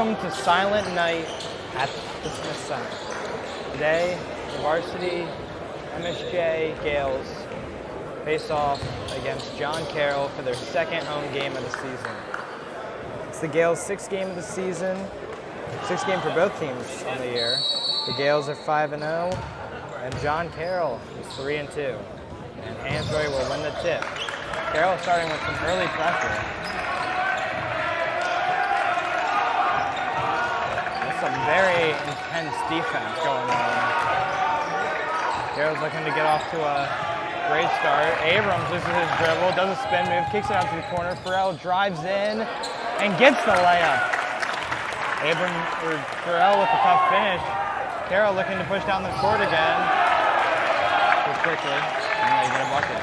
Welcome to Silent Night at the Smith Center. Today, the Varsity MSJ Gales face off against John Carroll for their second home game of the season. It's the Gales' sixth game of the season, sixth game for both teams on the year. The Gales are 5-0, and John Carroll is 3-2. And Hansberry will win the tip. Carroll starting with some early pressure. Some very intense defense going on. Carroll's looking to get off to a great start. Abrams loses his dribble, does a spin move, kicks it out to the corner. Farrell drives in and gets the layup. Farrell with a tough finish. Carroll looking to push down the court again. Too quickly, and they get a bucket.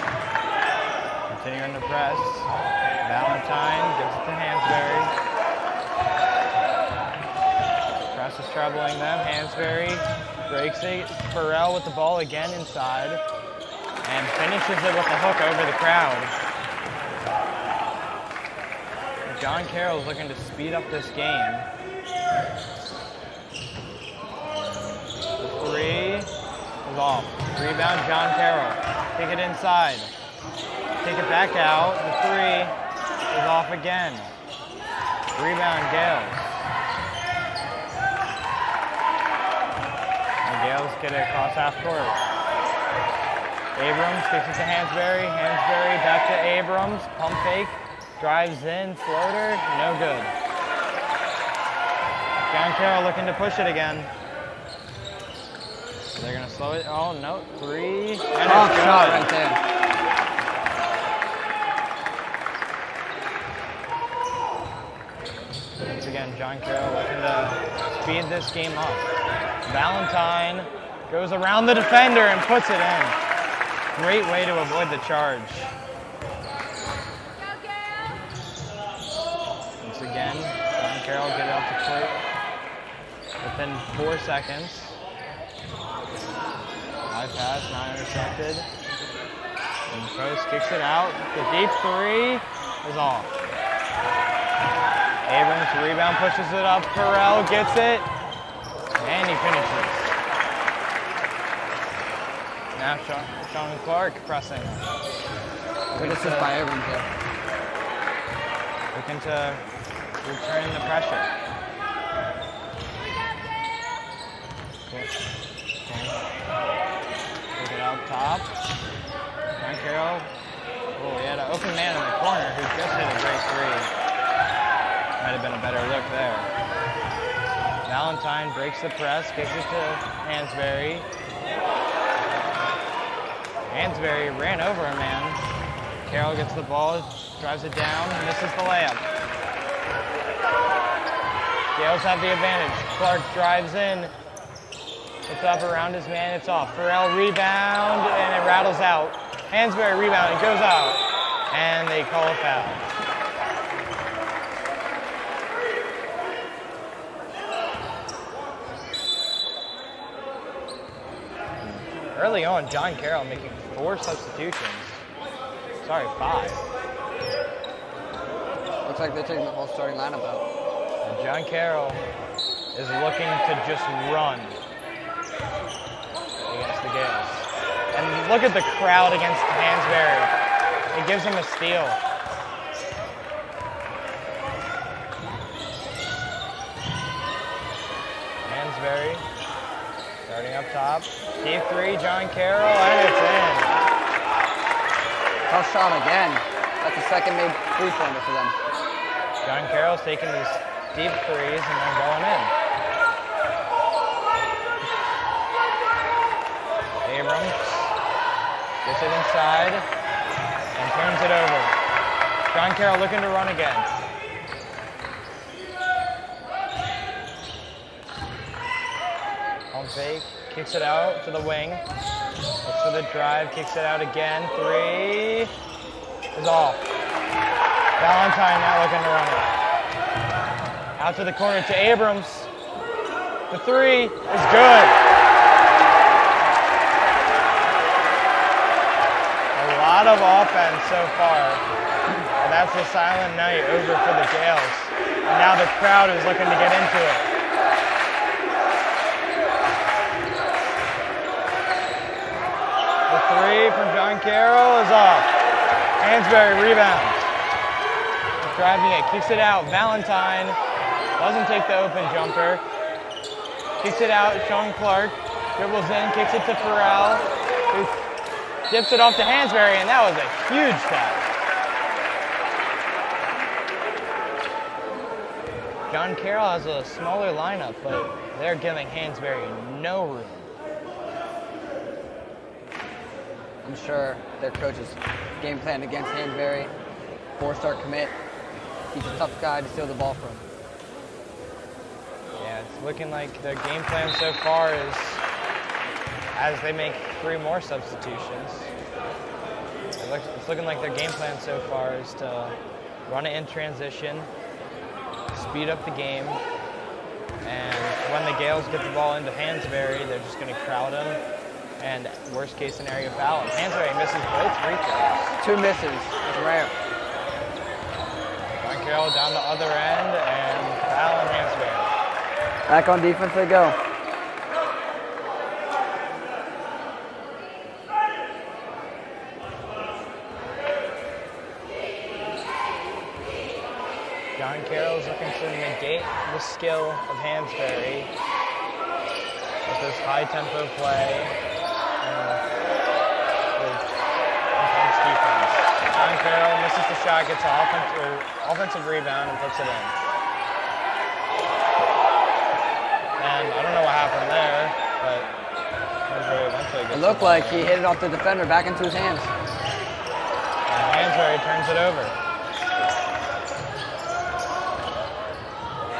Continuing to press. Valentine gives it to Hansberry. Press is troubling them. Hansberry breaks it. Farrell with the ball again inside and finishes it with a hook over the crowd. John Carroll's looking to speed up this game. The three is off. Rebound, John Carroll. Kick it inside. Take it back out. The three is off again. Rebound, Gales. Gales get it across half court. Abrams kicks it to Hansberry. Hansberry back to Abrams. Pump fake. Drives in. Floater. No good. John Carroll looking to push it again. They're going to slow it. Oh, no. Three. And oh, shot right there. Once again, John Carroll looking to speed this game up. Valentine goes around the defender and puts it in. Great way to avoid the charge. Once again, John Carroll get it up to court within 4 seconds. High pass, not intercepted. And Post kicks it out. The deep three is off. Abrams rebound, pushes it up. Carroll gets it. And he finishes. Now Sean Clark pressing. Good assist by Abrams there. Looking to return the pressure. Take it out top. John Carroll. Oh, he had an open man in the corner who just hit a great three. Might have been a better look there. Valentine breaks the press, kicks it to Hansberry. Hansberry ran over a man. Carroll gets the ball, drives it down, misses the layup. Gales have the advantage. Clark drives in. It's up around his man, it's off. Farrell rebound, and it rattles out. Hansberry rebound, it goes out. And they call a foul. Early on, John Carroll making 4 substitutions. Sorry, 5. Looks like they're taking the whole starting lineup out. And John Carroll is looking to just run against the Gales. And look at the crowd against Hansberry. It gives him a steal. Hansberry. Starting up top. Deep three, John Carroll, and it's in. Tough shot again. That's the second made three-pointer for them. John Carroll's taking these deep threes and they're going in. Abrams gets it inside and turns it over. John Carroll looking to run again. Pump fake, kicks it out to the wing. Looks for the drive, kicks it out again. Three is off. Valentine now looking to run it. Out to the corner to Abrams. The three is good. A lot of offense so far. And that's the silent night over for the Gales. And now the crowd is looking to get into it. The three from John Carroll is off. Hansberry rebounds. Driving it, kicks it out. Valentine doesn't take the open jumper. Kicks it out, Sean Clark. Dribbles in, kicks it to Farrell. Who dips it off to Hansberry, and that was a huge foul. John Carroll has a smaller lineup, but they're giving Hansberry no room. I'm sure their coach's game plan against Hansberry, 4-star commit. He's a tough guy to steal the ball from. Yeah, it's looking like their game plan so far is, as they make 3 more substitutions, it's looking like their game plan so far is to run it in transition, speed up the game, and when the Gales get the ball into Hansberry, they're just going to crowd him, and worst case scenario, foul him. Hansberry misses both free throws. 2 misses, it's rare. John Carroll down the other end, and foul on Hansberry. Back on defense they go. John Carroll's looking to negate the skill of Hansberry with this high-tempo play and with intense defense. John Carroll misses the shot, gets an offensive rebound, and puts it in. And I don't know what happened there, but Hansberry eventually gets It looked like he hit it off the defender back into his hands. And Hansberry turns it over.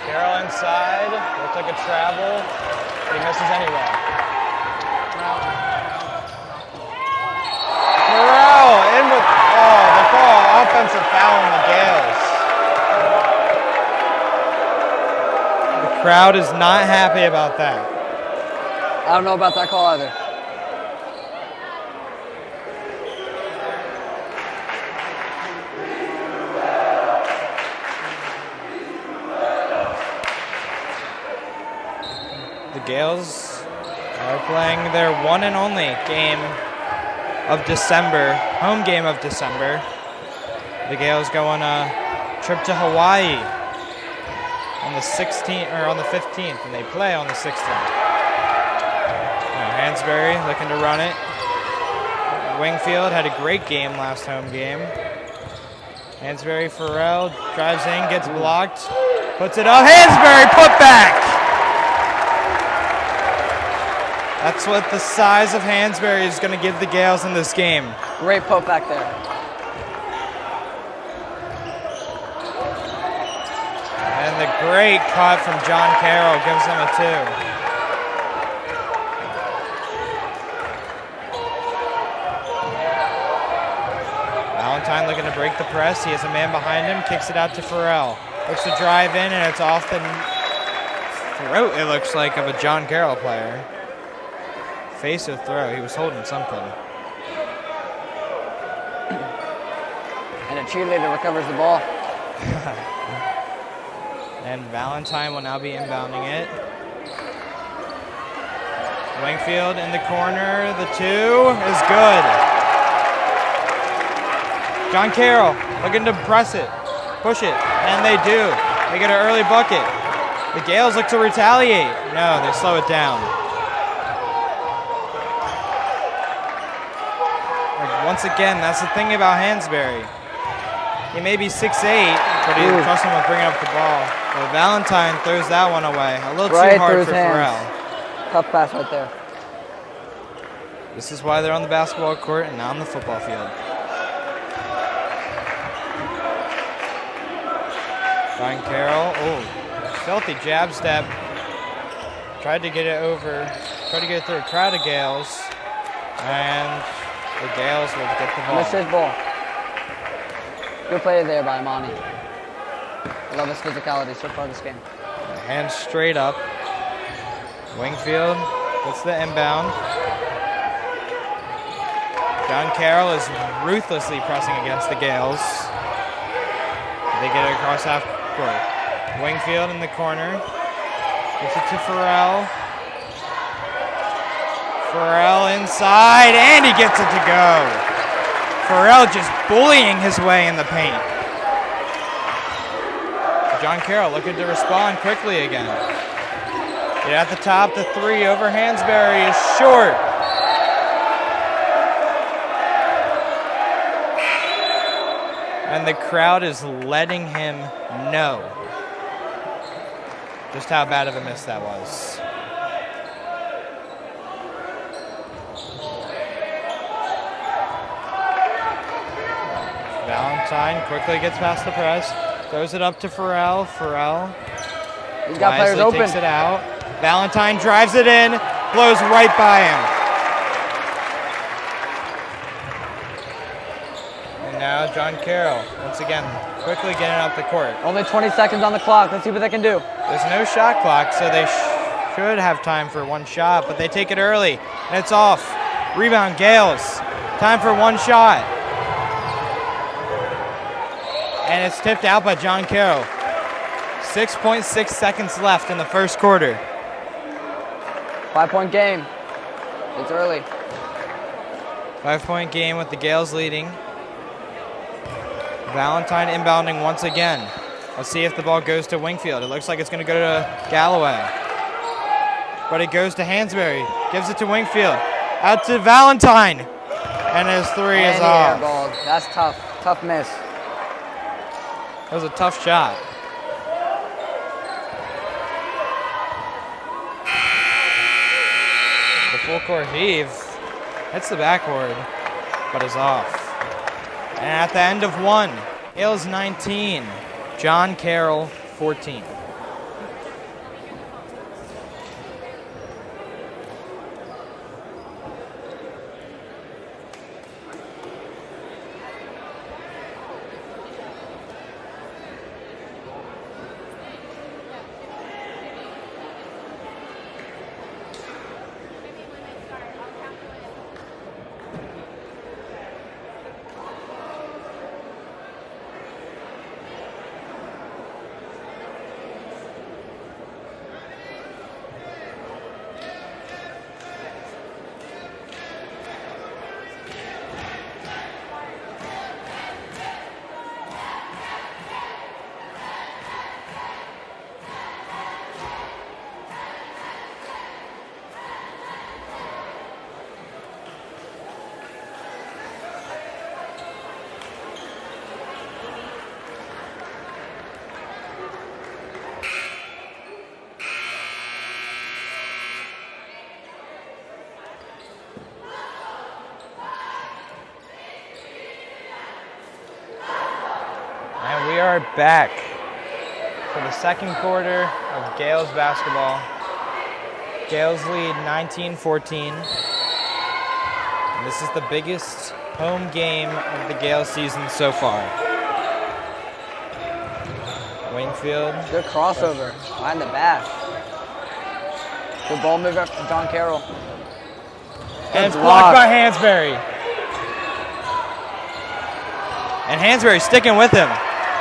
Carroll inside, looks like a travel, but he misses anyway. Carroll in with, they call offensive foul on the Gales. The crowd is not happy about that. I don't know about that call either. The Gales are playing their one and only game of December, home game of December. The Gales go on a trip to Hawaii on the 16th or on the 15th, and they play on the 16th. Hansberry looking to run it. Wingfield had a great game last home game. Hansberry, Farrell drives in, gets blocked, puts it up. Hansberry put back. That's what the size of Hansberry is going to give the Gales in this game. Great put back there. And the great cut from John Carroll gives them a 2. Valentine looking to break the press. He has a man behind him, kicks it out to Farrell. Looks to drive in, and it's off the throat, it looks like, of a John Carroll player. Face or throw, he was holding something. And a cheerleader recovers the ball. And Valentine will now be inbounding it. Wingfield in the corner, the 2 is good. John Carroll looking to press it, push it, and they do. They get an early bucket. The Gales look to retaliate. No, they slow it down. Once again, that's the thing about Hansberry. He may be 6'8", but he trusts him with bringing up the ball. But Valentine throws that one away. A little too hard for Farrell. Tough pass right there. This is why they're on the basketball court and not on the football field. John Carroll, filthy jab step. Tried to get it over, tried to get it through a crowd of Gales. And the Gales will get the ball. Missed his ball. Good play there by Amani. I love his physicality so far this game. Hands straight up. Wingfield gets the inbound. John Carroll is ruthlessly pressing against the Gales. They get it across half court. Wingfield in the corner. Gets it to Farrell. Farrell inside, and he gets it to go. Farrell just bullying his way in the paint. John Carroll looking to respond quickly again. Get at the top, the three over Hansberry is short. And the crowd is letting him know just how bad of a miss that was. Valentine quickly gets past the press, throws it up to Farrell. Farrell He's got players open. Takes it out. Valentine drives it in, blows right by him. And now John Carroll, once again, quickly getting up the court. Only 20 seconds on the clock. Let's see what they can do. There's no shot clock, so they should have time for one shot, but they take it early, and it's off. Rebound, Gales. Time for one shot. And it's tipped out by John Carroll. 6.6 seconds left in the first quarter. 5-point game. It's early. 5-point game with the Gales leading. Valentine inbounding once again. Let's see if the ball goes to Wingfield. It looks like it's going to go to Galloway. But it goes to Hansberry. Gives it to Wingfield. Out to Valentine. And his three is off. That's tough. Tough miss. That was a tough shot. The full court heave hits the backboard, but is off. And at the end of one, Gales 19, John Carroll 14. And we are back for the second quarter of Gales basketball. Gales lead 19-14. And this is the biggest home game of the Gales season so far. Wingfield. Good crossover behind the back. Good ball move up to John Carroll. And it's blocked by Hansberry. And Hansberry sticking with him.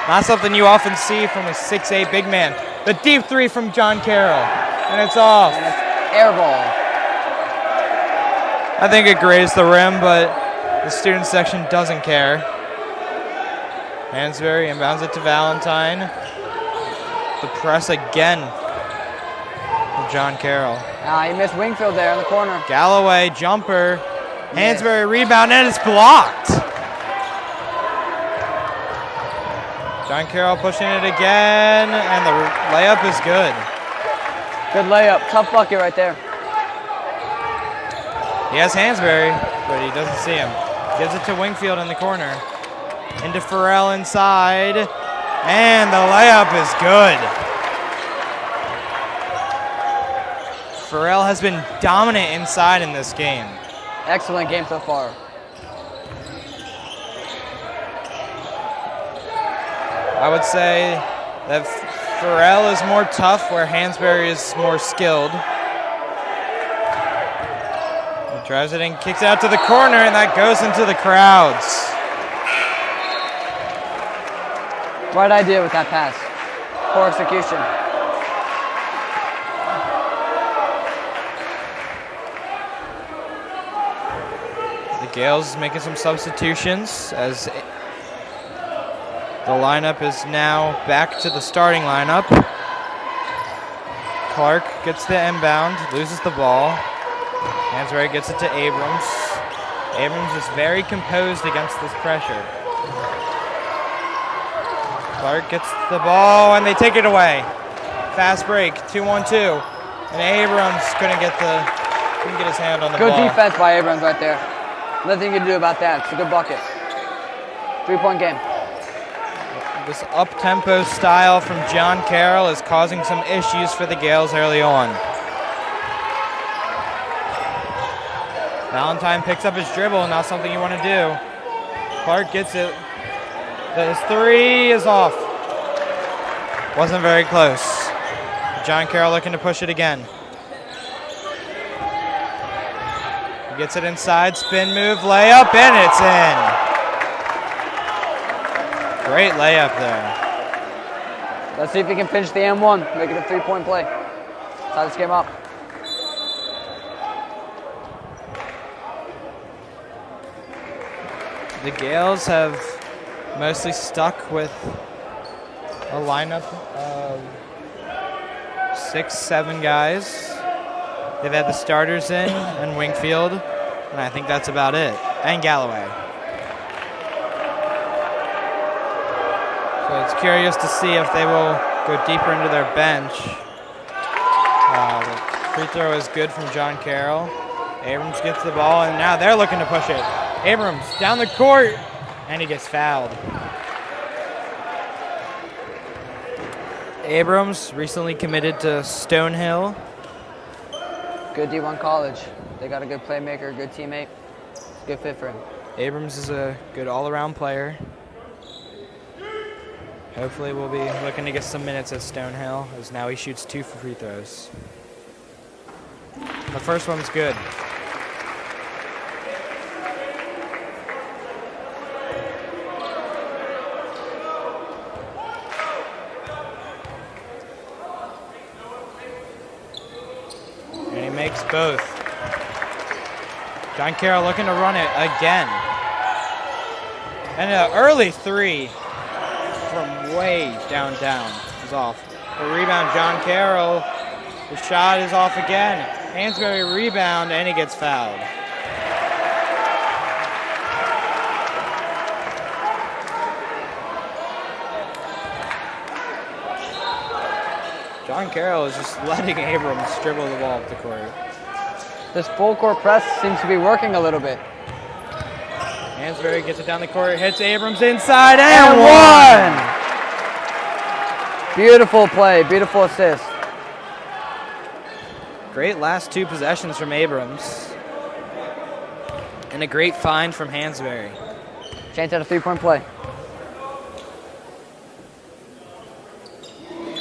Not something you often see from a 6'8" big man. The deep three from John Carroll. And it's off. And it's air ball. I think it grazed the rim, but the student section doesn't care. Hansberry inbounds it to Valentine. The press again from John Carroll. He missed Wingfield there in the corner. Galloway, jumper. Hansberry rebound, and it's blocked. John Carroll pushing it again, and the layup is good. Good layup. Tough bucket right there. He has Hansberry, but he doesn't see him. Gives it to Wingfield in the corner. Into Farrell inside, and the layup is good. Farrell has been dominant inside in this game. Excellent game so far. I would say that Farrell is more tough, where Hansberry is more skilled. He drives it in, kicks it out to the corner, and that goes into the crowds. Right idea with that pass. Poor execution. The Gales making some substitutions as the lineup is now back to the starting lineup. Clark gets the inbound, loses the ball. Hansberry gets it to Abrams. Abrams is very composed against this pressure. Clark gets the ball and they take it away. Fast break, 2-on-2. And Abrams couldn't get his hand on the ball. Good defense by Abrams right there. Nothing you can do about that. It's a good bucket. 3-point game. This up-tempo style from John Carroll is causing some issues for the Gales early on. Valentine picks up his dribble, not something you want to do. Clark gets it. His three is off. Wasn't very close. John Carroll looking to push it again. He gets it inside, spin move, layup, and it's in. Great layup there. Let's see if he can finish the M1, make it a 3-point play. Tie this game up. The Gales have mostly stuck with a lineup of 6-7 guys. They've had the starters in and Wingfield, and I think that's about it. And Galloway. So it's curious to see if they will go deeper into their bench. The free throw is good from John Carroll. Abrams gets the ball, and now they're looking to push it. Abrams down the court, and he gets fouled. Abrams recently committed to Stonehill. Good D1 college. They got a good playmaker, good teammate. It's a good fit for him. Abrams is a good all-around player. Hopefully we'll be looking to get some minutes at Stonehill, as now he shoots 2 free throws. The first one's good. And he makes both. John Carroll looking to run it again. And an early three from way down is off. The rebound, John Carroll. The shot is off again. Hansberry rebound, and he gets fouled. John Carroll is just letting Abrams dribble the ball up the court. This full court press seems to be working a little bit. Hansberry gets it down the court, hits Abrams inside, and one! Beautiful play, beautiful assist. Great last 2 possessions from Abrams. And a great find from Hansberry. Chance at a 3-point play.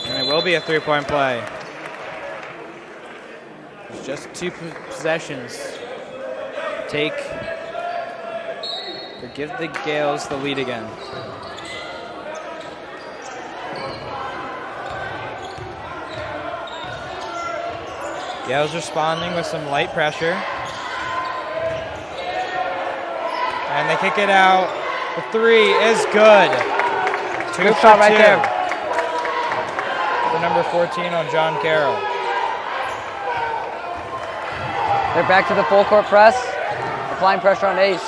And it will be a 3-point play. It's just 2 possessions. Give the Gales the lead again. Gales responding with some light pressure. And they kick it out. The 3 is good. 2 Good shot right there. The number 14 on John Carroll. They're back to the full court press. Applying pressure on Ace.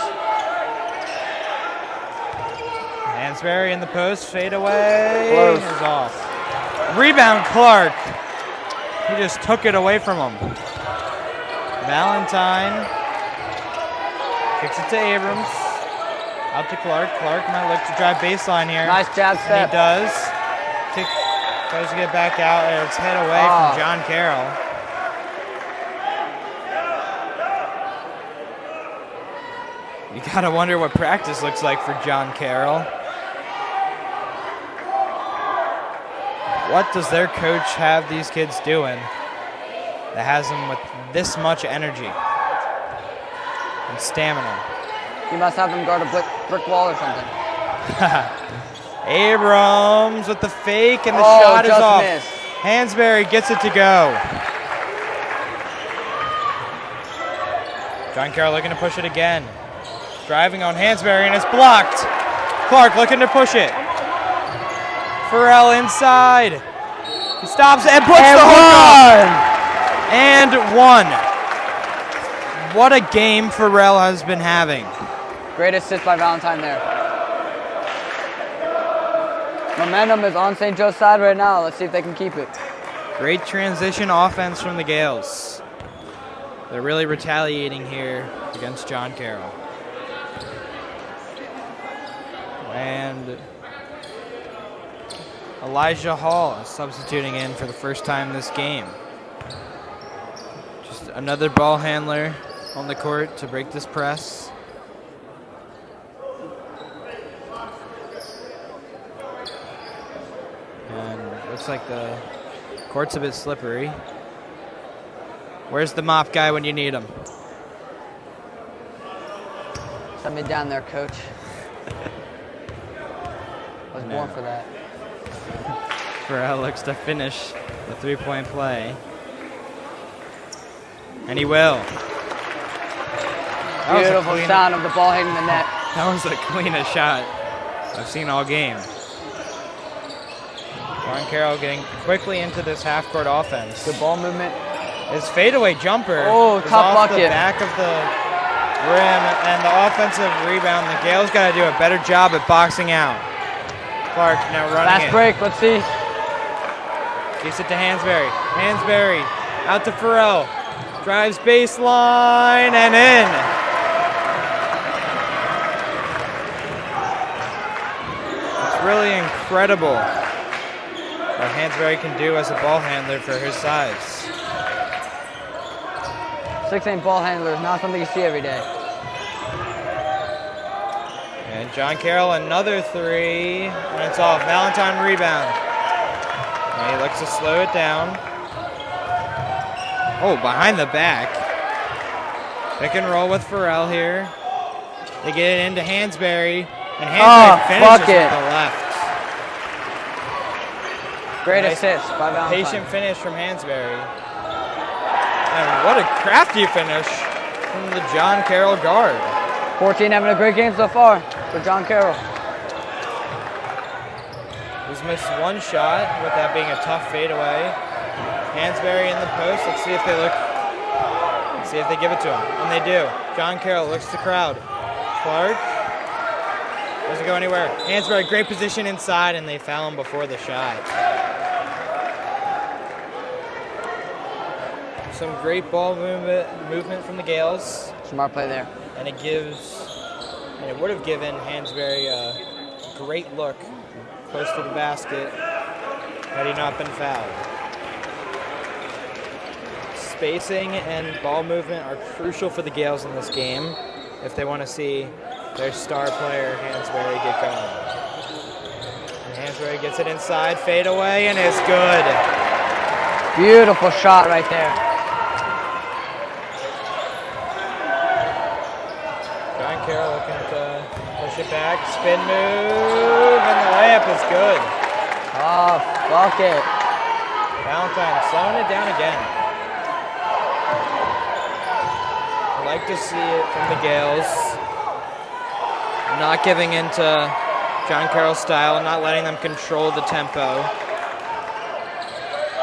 Hansberry in the post, fade away. Close. Is off. Rebound, Clark. He just took it away from him. Valentine kicks it to Abrams. Out to Clark. Clark might look to drive baseline here. Nice jab step. And he does. Tries to get back out, and it's hit away from John Carroll. You gotta wonder what practice looks like for John Carroll. What does their coach have these kids doing that has them with this much energy and stamina? He must have them guard a brick wall or something. Abrams with the fake, and the Oh, shot is just off. missed. Hansberry gets it to go. John Carroll looking to push it again. Driving on Hansberry, and it's blocked. Clark looking to push it. Farrell inside. He stops and puts the hook up. And one. What a game Farrell has been having. Great assist by Valentine there. Momentum is on St. Joe's side right now. Let's see if they can keep it. Great transition offense from the Gales. They're really retaliating here against John Carroll. And Elijah Hall is substituting in for the first time this game. Just another ball handler on the court to break this press. And looks like the court's a bit slippery. Where's the mop guy when you need him? Send me down there, coach. I was born for that. Farrell looks to finish the three-point play. And he will. Beautiful sound of the ball hitting the net. That was the cleanest shot I've seen all game. John Carroll getting quickly into this half-court offense. Good ball movement. His fadeaway jumper is tough off bucket. The back of the rim, and the offensive rebound. The Gales got to do a better job at boxing out. Clark now running Fast break, let's see. Gets it to Hansberry. Hansberry out to Farrell. Drives baseline and in. It's really incredible what Hansberry can do as a ball handler for his size. 6'8" ball handler is not something you see every day. And John Carroll, another three, and it's off. Valentine rebound. And he looks to slow it down. Oh, behind the back. Pick and roll with Farrell here. They get it into Hansberry, and Hansberry finishes with the left. Great assist by Valentine. Patient finish from Hansberry. And what a crafty finish from the John Carroll guard. 14 having a great game so far for John Carroll. He's missed one shot, with that being a tough fadeaway. Hansberry in the post. Let's see if they look. Let's see if they give it to him. And they do. John Carroll looks to the crowd. Clark doesn't go anywhere. Hansberry, great position inside, and they foul him before the shot. Some great ball movement from the Gales. Smart play there. And it would have given Hansberry a great look close to the basket had he not been fouled. Spacing and ball movement are crucial for the Gales in this game if they want to see their star player Hansberry get going. And Hansberry gets it inside, fade away, and it's good. Beautiful shot right there. John Carroll looking to push it back, spin move, and the layup is good. Oh, bucket. Valentine slowing it down again. I like to see it from the Gales. Not giving into John Carroll's style and not letting them control the tempo.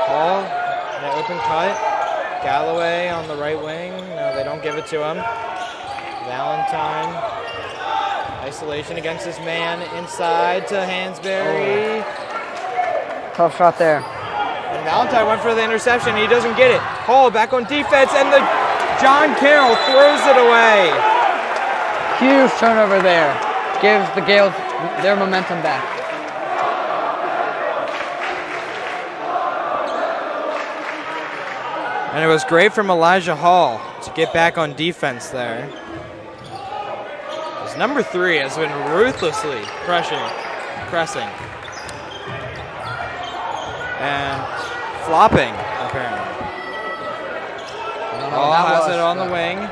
Hall, an open cut. Galloway on the right wing. No, they don't give it to him. Valentine, isolation against this man, inside to Hansberry. Oh. Tough shot there. And Valentine went for the interception, he doesn't get it. Hall back on defense, and the John Carroll throws it away. Huge turnover there. Gives the Gales their momentum back. And it was great from Elijah Hall to get back on defense there. His number 3 has been ruthlessly pressing. And flopping, apparently. Hall has it on the wing.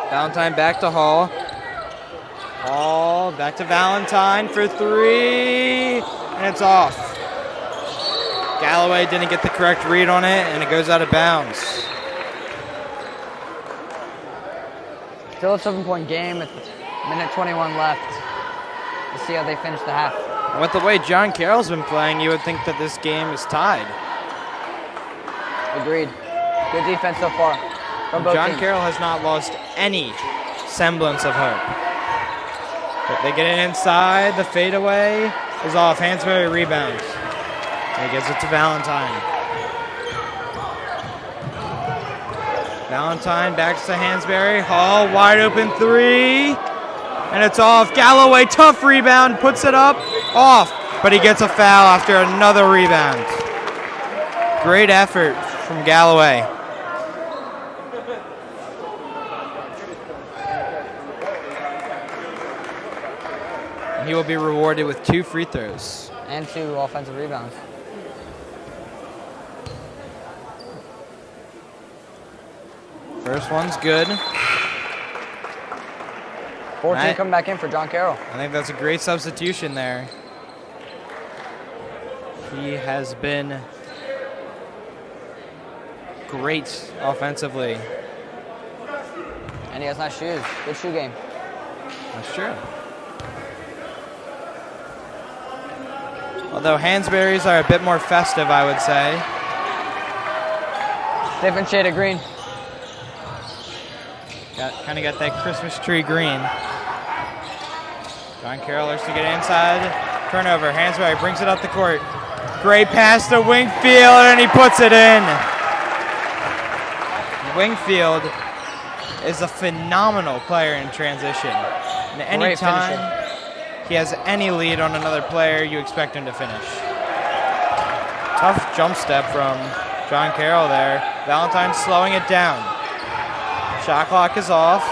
Valentine back to Hall. Hall back to Valentine for 3, and it's off. Galloway didn't get the correct read on it, and it goes out of bounds. Still a 7-point game with minute 21 left. We'll see how they finish the half. With the way John Carroll's been playing, you would think that this game is tied. Agreed. Good defense so far from both John teams. Carroll has not lost any semblance of hope. But they get it inside. The fadeaway is off. Hansberry rebounds. And he gives it to Valentine. Valentine back to Hansberry. Hall, wide open 3. And it's off. Galloway, tough rebound, puts it up, off. But he gets a foul after another rebound. Great effort from Galloway. And he will be rewarded with 2 free throws. And 2 offensive rebounds. First one's good. 14 coming back in for John Carroll. I think that's a great substitution there. He has been great offensively. And he has nice shoes. Good shoe game. That's true. Although Hansberry's are a bit more festive, I would say. Different shade of green. Kind of got that Christmas tree green. John Carroll looks to get inside. Turnover. Hansberry brings it up the court. Great pass to Wingfield, and he puts it in. Wingfield is a phenomenal player in transition. And any time he has any lead on another player, you expect him to finish. Tough jump step from John Carroll there. Valentine slowing it down. Shot clock is off.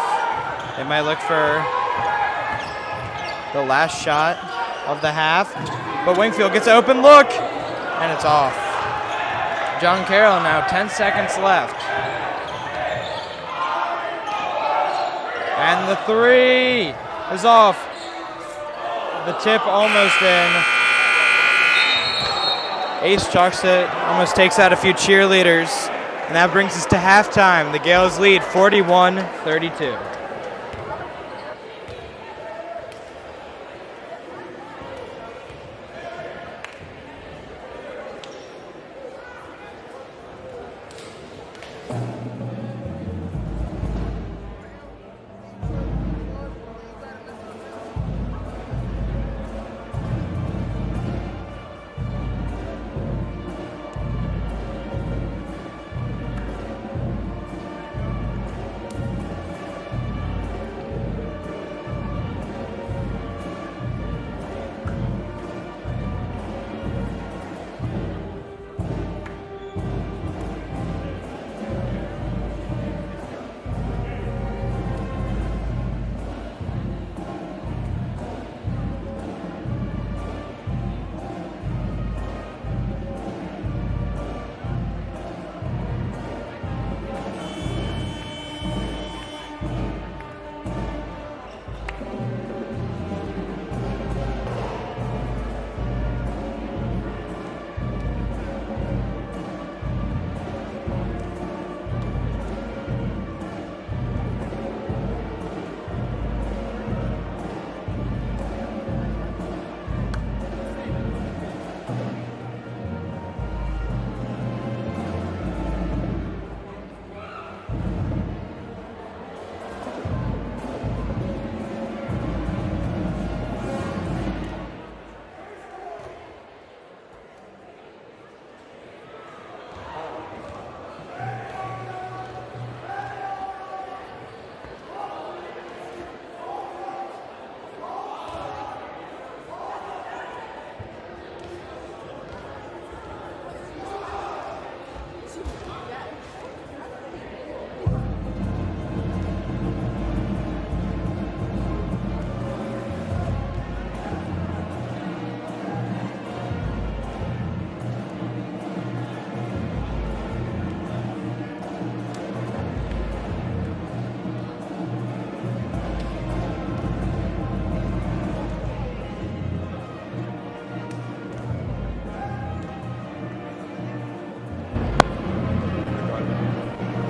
They might look for the last shot of the half. But Wingfield gets an open look, and it's off. John Carroll now, 10 seconds left. And the 3 is off. The tip almost in. Ace chucks it, almost takes out a few cheerleaders. And that brings us to halftime. The Gales lead 41-32.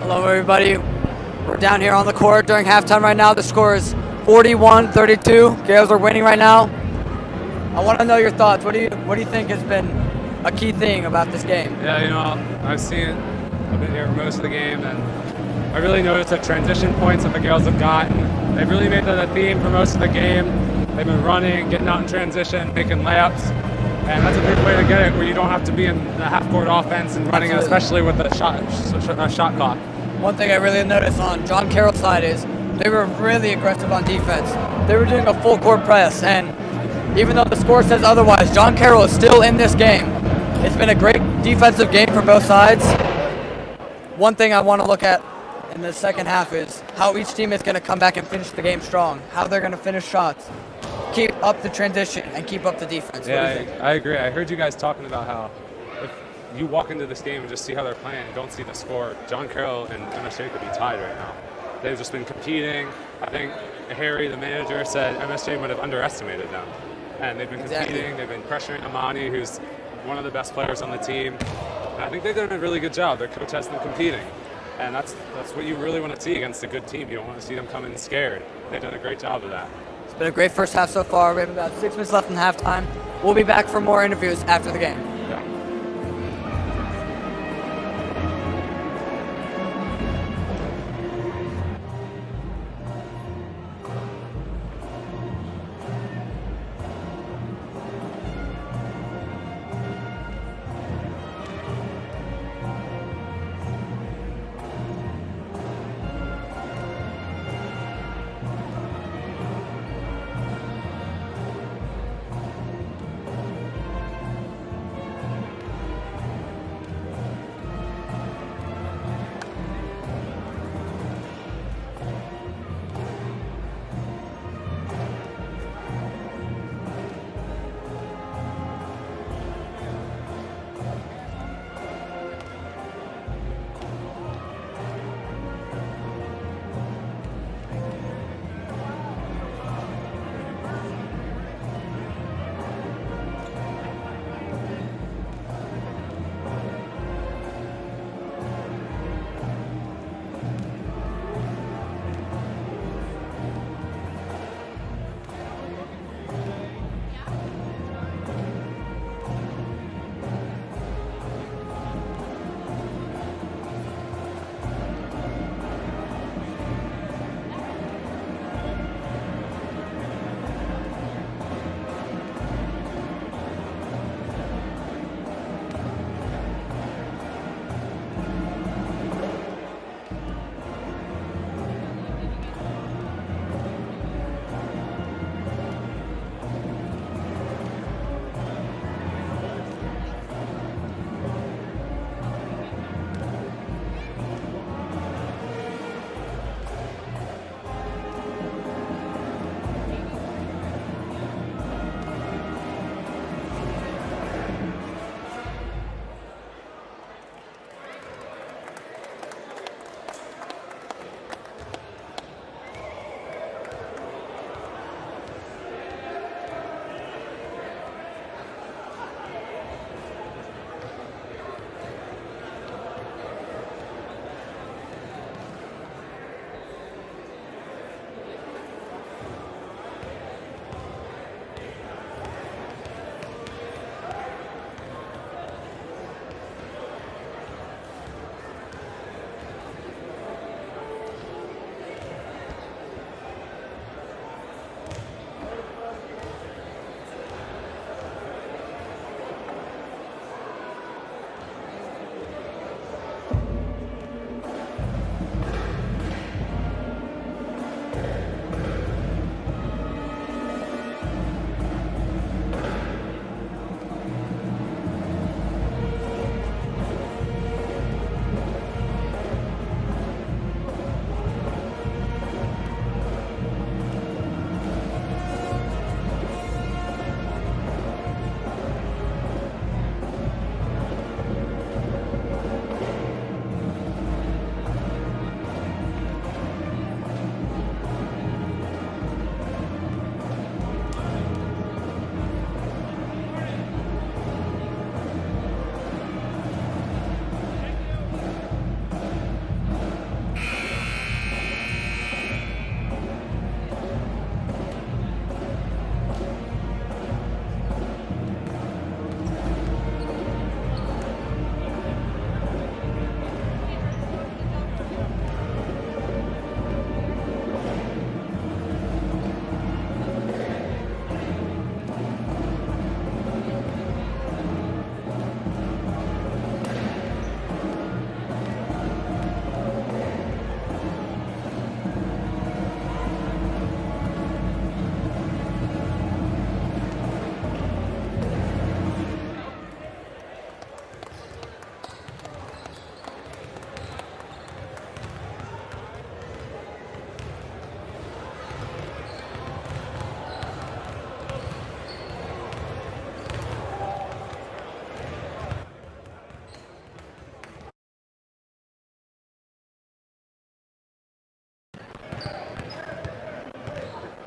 Hello, everybody. We're down here on the court during halftime right now. The score is 41-32. Gales are winning right now. I want to know your thoughts. What do you think has been a key thing about this game? Yeah, I've been here most of the game, and I really noticed the transition points that the Gales have gotten. They've really made that a theme for most of the game. They've been running, getting out in transition, making layups, and that's a big way to get it, where you don't have to be in the half-court offense and running, especially with the shot clock. One thing I really noticed on John Carroll's side is they were really aggressive on defense. They were doing a full-court press, and even though the score says otherwise, John Carroll is still in this game. It's been a great defensive game for both sides. One thing I want to look at in the second half is how each team is going to come back and finish the game strong, how they're going to finish shots, keep up the transition, and keep up the defense. Yeah, I agree. I heard you guys talking about how if you walk into this game and just see how they're playing and don't see the score, John Carroll and MSJ could be tied right now. They've just been competing. I think Harry, the manager, said MSJ might have underestimated them. And they've been competing. They've been pressuring Amani, who's one of the best players on the team. And I think they've done a really good job. Their coach has them competing. And that's what you really want to see against a good team. You don't want to see them come in scared. They've done a great job of that. It's been a great first half so far. We have about 6 minutes left in halftime. We'll be back for more interviews after the game. Yeah.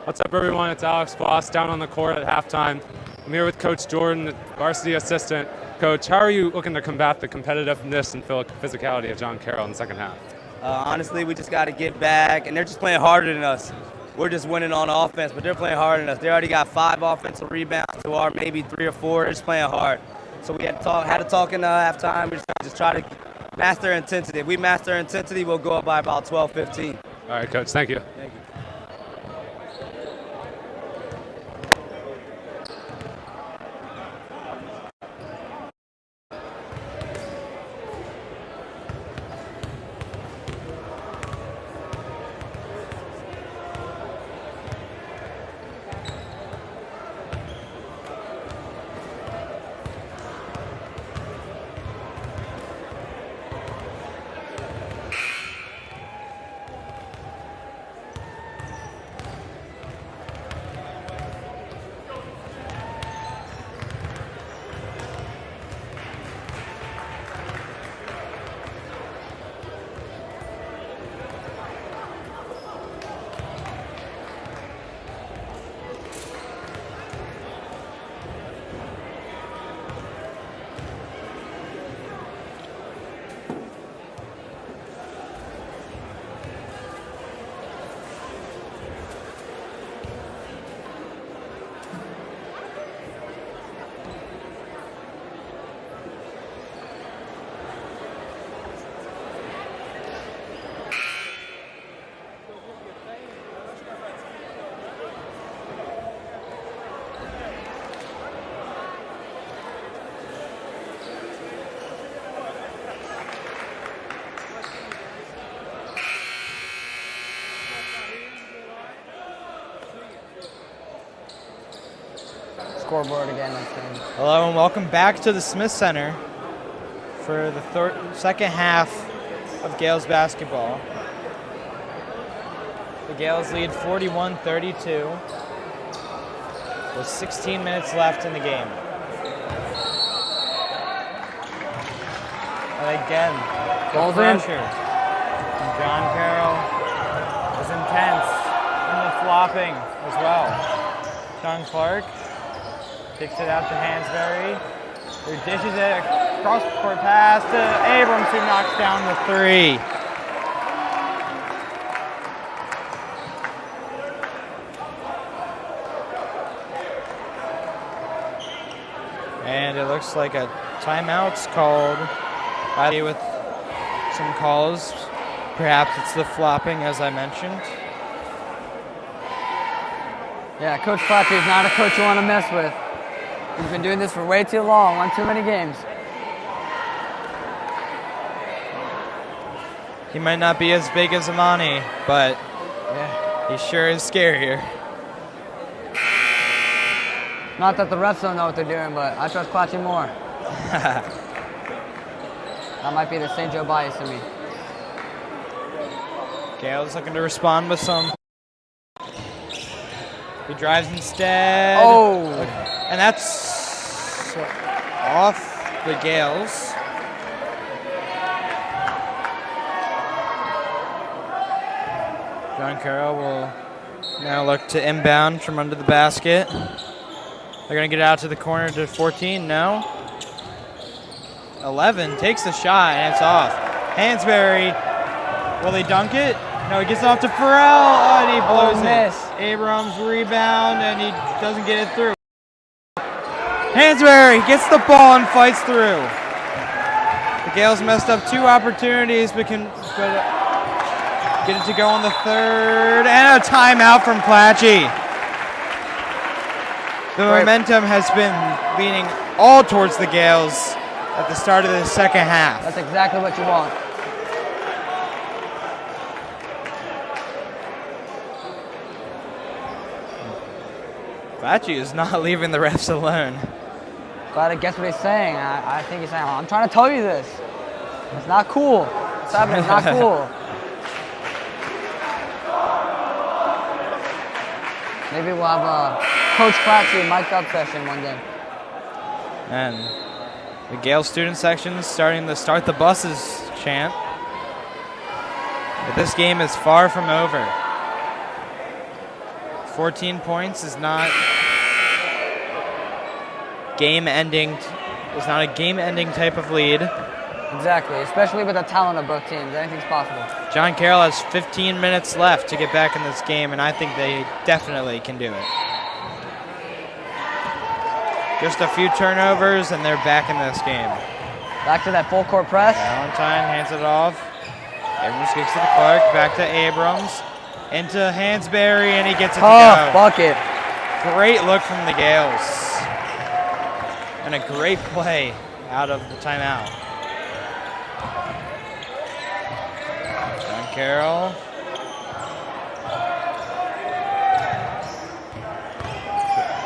What's up, everyone? It's Alex Voss down on the court at halftime. I'm here with Coach Jordan, the varsity assistant. Coach, how are you looking to combat the competitiveness and physicality of John Carroll in the second half? Honestly, we just got to get back, and they're just playing harder than us. We're just winning on offense, but they're playing harder than us. They already got 5 offensive rebounds to our maybe 3 or 4. They're just playing hard. So we had to talk in halftime. We just try to master their intensity. If we master their intensity, we'll go up by about 12, 15. All right, Coach. Thank you. Thank you. Scoreboard again. Hello and welcome back to the Smith Center for the second half of Gales basketball. The Gales lead 41-32 with 16 minutes left in the game. And again, the pressure from John Carroll is intense, and the flopping as well. Sean Clark kicks it out to Hansberry, who dishes it across the court pass to Abrams, who knocks down the 3. And it looks like a timeout's called with some calls. Perhaps it's the flopping, as I mentioned. Yeah, Coach Flappy is not a coach you want to mess with. He's been doing this for way too long, won too many games. He might not be as big as Amani, but yeah, he sure is scarier. Not that the refs don't know what they're doing, but I trust Clutchy more. That might be the St. Joe bias in me. Gale's looking to respond with some. He drives instead. Oh! And that's off the Gales. John Carroll will now look to inbound from under the basket. They're going to get it out to the corner to 14. No. 11 takes the shot, and it's off. Hansberry, will he dunk it? No, he gets off to Farrell, and he blows it. Abrams rebound, and he doesn't get it through. Hansberry gets the ball and fights through. The Gales messed up 2 opportunities, but can get it to go on the 3rd, and a timeout from Clatchy. The momentum has been leaning all towards the Gales at the start of the second half. That's exactly what you want. Clatchy is not leaving the refs alone. Glad I guess what he's saying. I think he's saying, I'm trying to tell you this. It's not cool. What's happening? It's not cool. Maybe we'll have a Coach Clatchy mic'd up session one day. And the Gale student section starting to start the buses chant. But this game is far from over. 14 points is not game-ending. It's not a game-ending type of lead. Exactly, especially with the talent of both teams. Anything's possible. John Carroll has 15 minutes left to get back in this game, and I think they definitely can do it. Just a few turnovers, and they're back in this game. Back to that full court press. Valentine hands it off. Abrams kicks it to Clark. Back to Abrams. Into Hansberry, and he gets it to go. Bucket. Great look from the Gales. And a great play out of the timeout. John Carroll.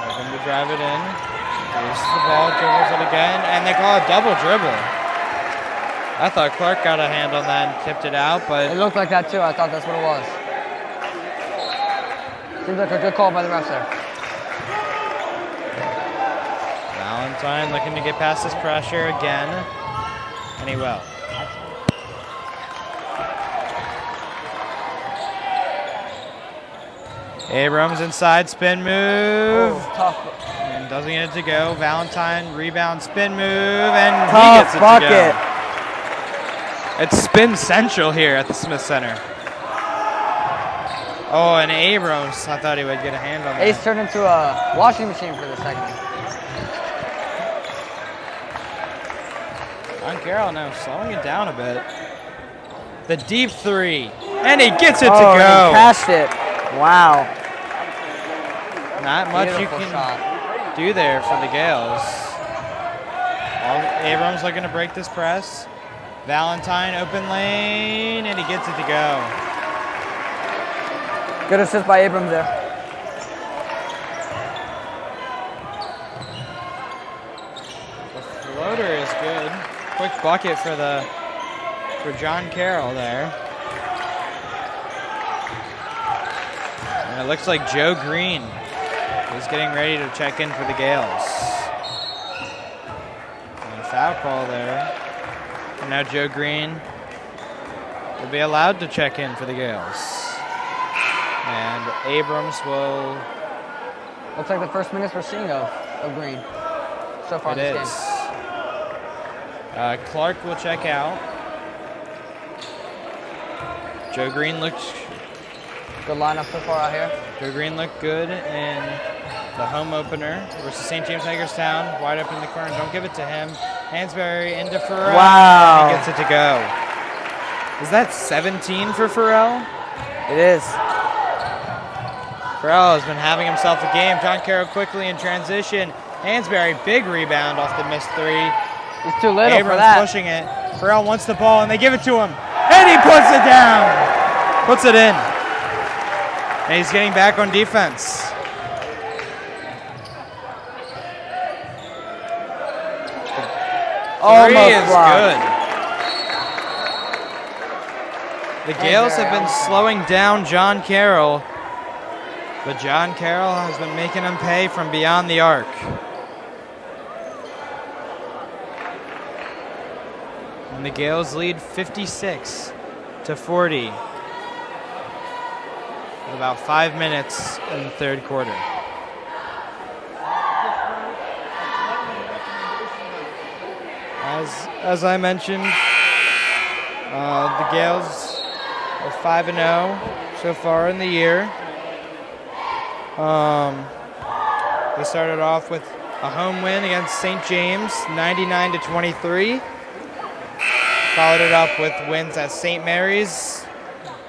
Looking to drive it in. Here's the ball, dribbles it again, and they call a double dribble. I thought Clark got a hand on that and tipped it out, but It looked like that too. I thought that's what it was. Seems like a good call by the refs there. Valentine looking to get past this pressure again, and he will. Abrams inside, spin move. Oh, tough. And doesn't get it to go. Valentine, rebound, spin move, and he Tough gets it bucket. to go. It's spin central here at the Smith Center. Oh, and Abrams, I thought he would get a hand on that. Ace turned into a washing machine for the second. John Carroll now slowing it down a bit. The deep three, and he gets it to Oh, go. he passed it. Wow. Not much Beautiful you can shot. do there for the Gales. Abrams looking to break this press. Valentine open lane, and he gets it to go. Good assist by Abrams there. The floater is good. Quick bucket for John Carroll there. And it looks like Joe Green is getting ready to check in for the Gales. And a foul call there. And now Joe Green will be allowed to check in for the Gales. And Abrams will... Looks like the first minutes we're seeing of Green so far in It this is. game. Clark will check out. Joe Green looked... Good lineup so far out here. Joe Green looked good in the home opener versus St. James Hagerstown. Wide open in the corner. Don't give it to him. Hansberry into Farrell. Wow. He gets it to go. Is that 17 for Farrell? It is. Farrell has been having himself a game. John Carroll quickly in transition. Hansberry, big rebound off the missed three. He's too little Abrams for that. pushing it. Farrell wants the ball, and they give it to him. And he puts it down. Puts it in. And he's getting back on defense. Three is good. The Gales have been slowing down John Carroll, but John Carroll has been making them pay from beyond the arc. And the Gales lead 56-40. With about 5 minutes in the third quarter. As I mentioned, the Gales are 5-0 so far in the year. They started off with a home win against St. James, 99-23. Followed it up with wins at St. Mary's,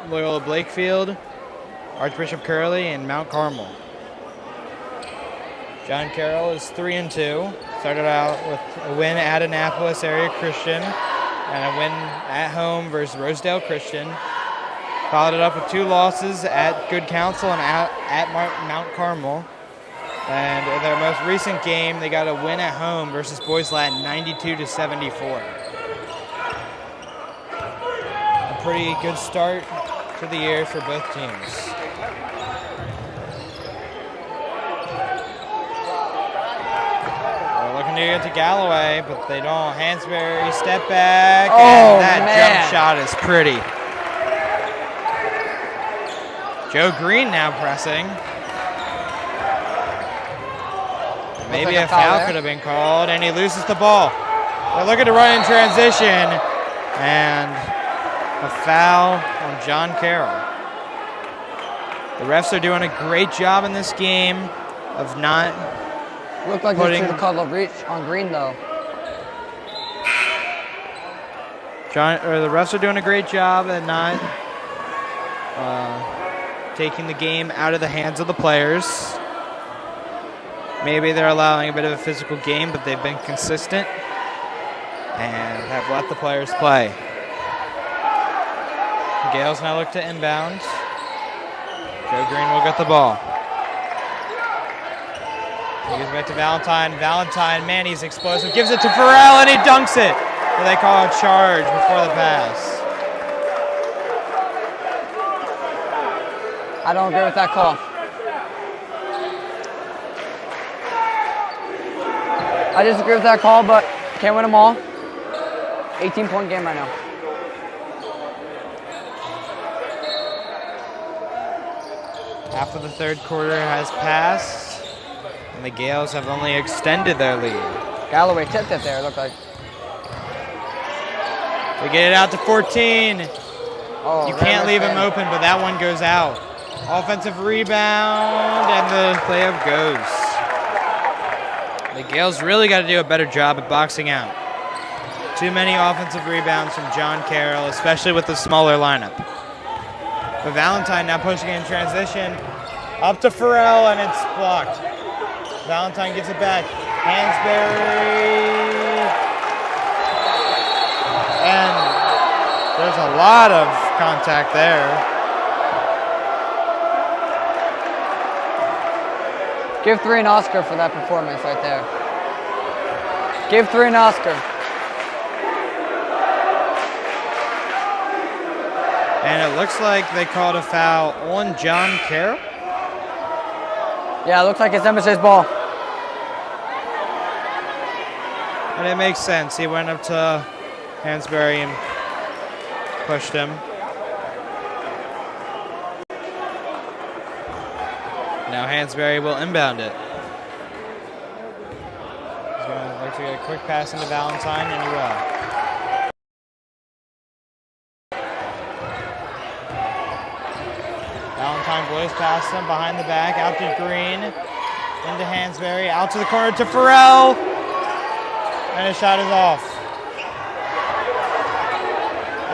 Loyola Blakefield, Archbishop Curley, and Mount Carmel. John Carroll is 3-2. Started out with a win at Annapolis Area Christian and a win at home versus Rosedale Christian. Followed it up with 2 losses at Good Counsel and at Mount Carmel. And in their most recent game, they got a win at home versus Boys Latin, 92-74. A pretty good start to the year for both teams. They're looking to get to Galloway, but they don't. Hansberry, step back, and that jump shot is pretty. Joe Green now pressing. maybe a foul could have been called, and he loses the ball. They're looking to run in transition, and a foul on John Carroll. The refs are doing a great job in this game of not Looked like they should have called a reach on Green, though. The refs are doing a great job at not taking the game out of the hands of the players. Maybe they're allowing a bit of a physical game, but they've been consistent and have let the players play. The Gales now look to inbound. Joe Green will get the ball. He gives it back to Valentine. Valentine, man, he's explosive. Gives it to Farrell, and he dunks it. But they call a charge before the pass. I don't agree with that call. I disagree with that call, but can't win them all. 18-point game right now. Half of the third quarter has passed, and the Gales have only extended their lead. Galloway tipped it there, it looked like. They get it out to 14. Oh, You can't leave him open, but that one goes out. Offensive rebound, and the layup goes. The Gales really got to do a better job at boxing out. Too many offensive rebounds from John Carroll, especially with the smaller lineup. But Valentine now pushing in transition. Up to Farrell, and it's blocked. Valentine gets it back. Hansberry. And there's a lot of contact there. Give 3 an Oscar for that performance right there. Give 3 an Oscar. And it looks like they called a foul on John Carroll. Yeah, it looks like it's MSJ's ball. And it makes sense. He went up to Hansberry and pushed him. Now Hansberry will inbound it. He's going to like to get a quick pass into Valentine, and he will. Valentine blows past him, behind the back, out to Green, into Hansberry, out to the corner to Farrell, and his shot is off.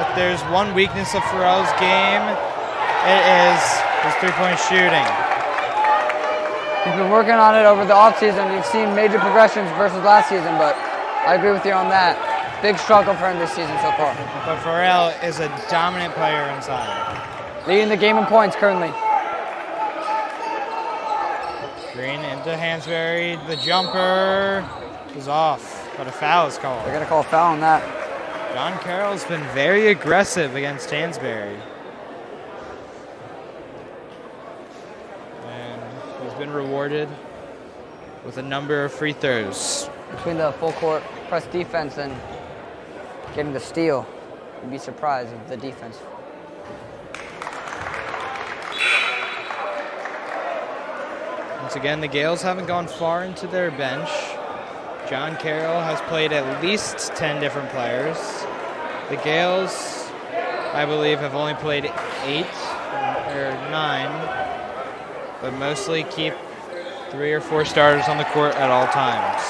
If there's one weakness of Farrell's game, it is his three-point shooting. He's been working on it over the offseason. You've seen major progressions versus last season, but I agree with you on that. Big struggle for him this season so far. But Farrell is a dominant player inside. Leading the game in points currently. Green into Hansberry. The jumper is off, but a foul is called. They're going to call a foul on that. John Carroll's been very aggressive against Hansberry. And he's been rewarded with a number of free throws. Between the full court press defense and getting the steal, you'd be surprised with the defense. Once again, the Gales haven't gone far into their bench. John Carroll has played at least 10 different players. The Gales, I believe, have only played 8 or 9, but mostly keep 3 or 4 starters on the court at all times.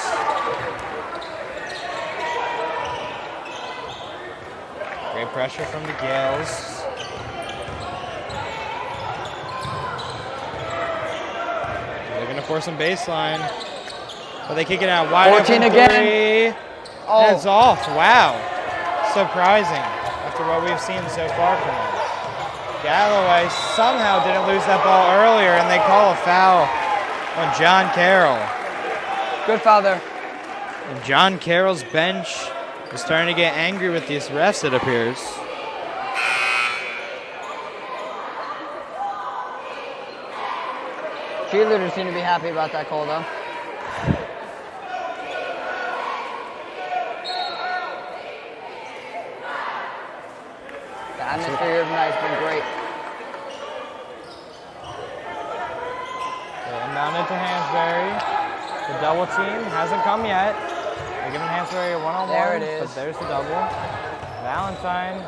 Great pressure from the Gales. They're going to force some baseline, but they kick it out wide. 14 open again. Oh. And it's off. Wow. Surprising after what we've seen so far from them. Galloway somehow didn't lose that ball earlier, and they call a foul on John Carroll. Good foul there. And John Carroll's bench is starting to get angry with these refs, it appears. Cheerleaders seem to be happy about that call, though. The atmosphere here tonight has been great. Inbounded to Hansberry. The double team hasn't come yet. They're giving Hansberry a one-on-one. There it is. But there's the double. Valentine.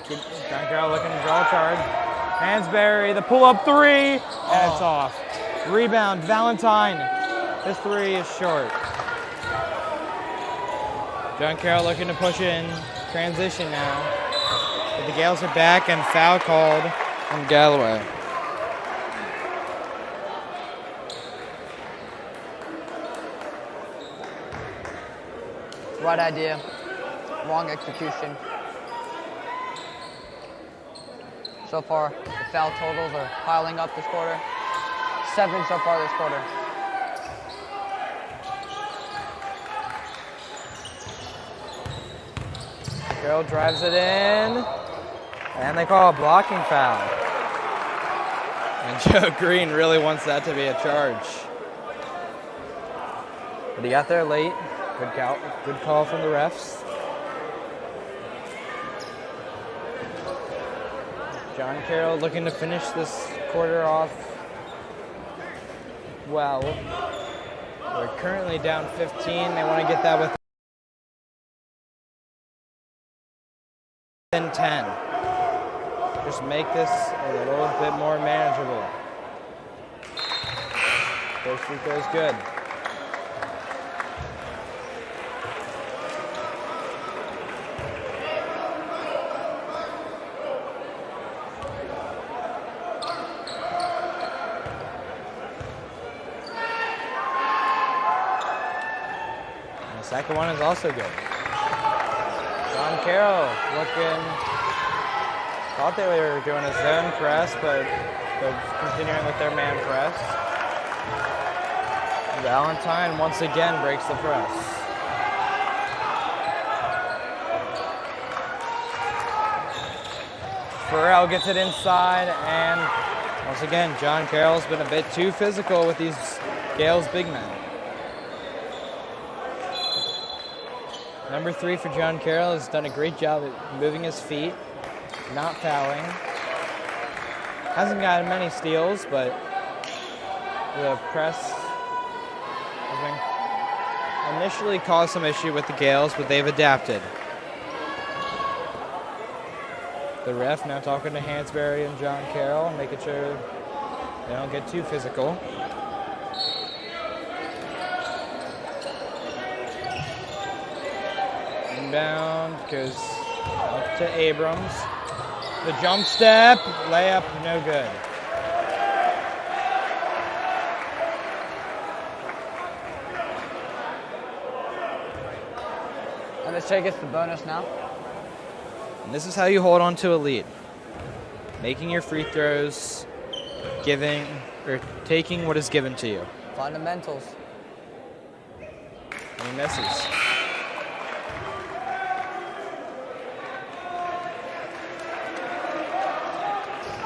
John Carroll looking to draw a charge. Hansberry, the pull-up three, and it's off. Rebound, Valentine. This three is short. John Carroll looking to push in. Transition now. But the Gales are back and foul called on Galloway. Right idea, wrong execution. So far, the foul totals are piling up this quarter. 7 so far this quarter. Carroll drives it in, and they call a blocking foul. And Joe Green really wants that to be a charge. But he got there late. Good call from the refs. John Carroll looking to finish this quarter off well. They're currently down 15. They want to get that within 10. Just make this a little bit more manageable. First free throw is good. Second one is also good. John Carroll looking, thought they were doing a zone press, but they're continuing with their man press. Valentine once again breaks the press. Farrell gets it inside, and once again, John Carroll's been a bit too physical with these Gales big men. Number 3 for John Carroll has done a great job at moving his feet, not fouling. Hasn't gotten many steals, but the press has initially caused some issue with the Gales, but they've adapted. The ref now talking to Hansberry and John Carroll, making sure they don't get too physical. Inbound goes up to Abrams. The jump step, layup, no good. MSJ gets the bonus now. And this is how you hold on to a lead. Making your free throws, giving or taking what is given to you. Fundamentals. And he misses.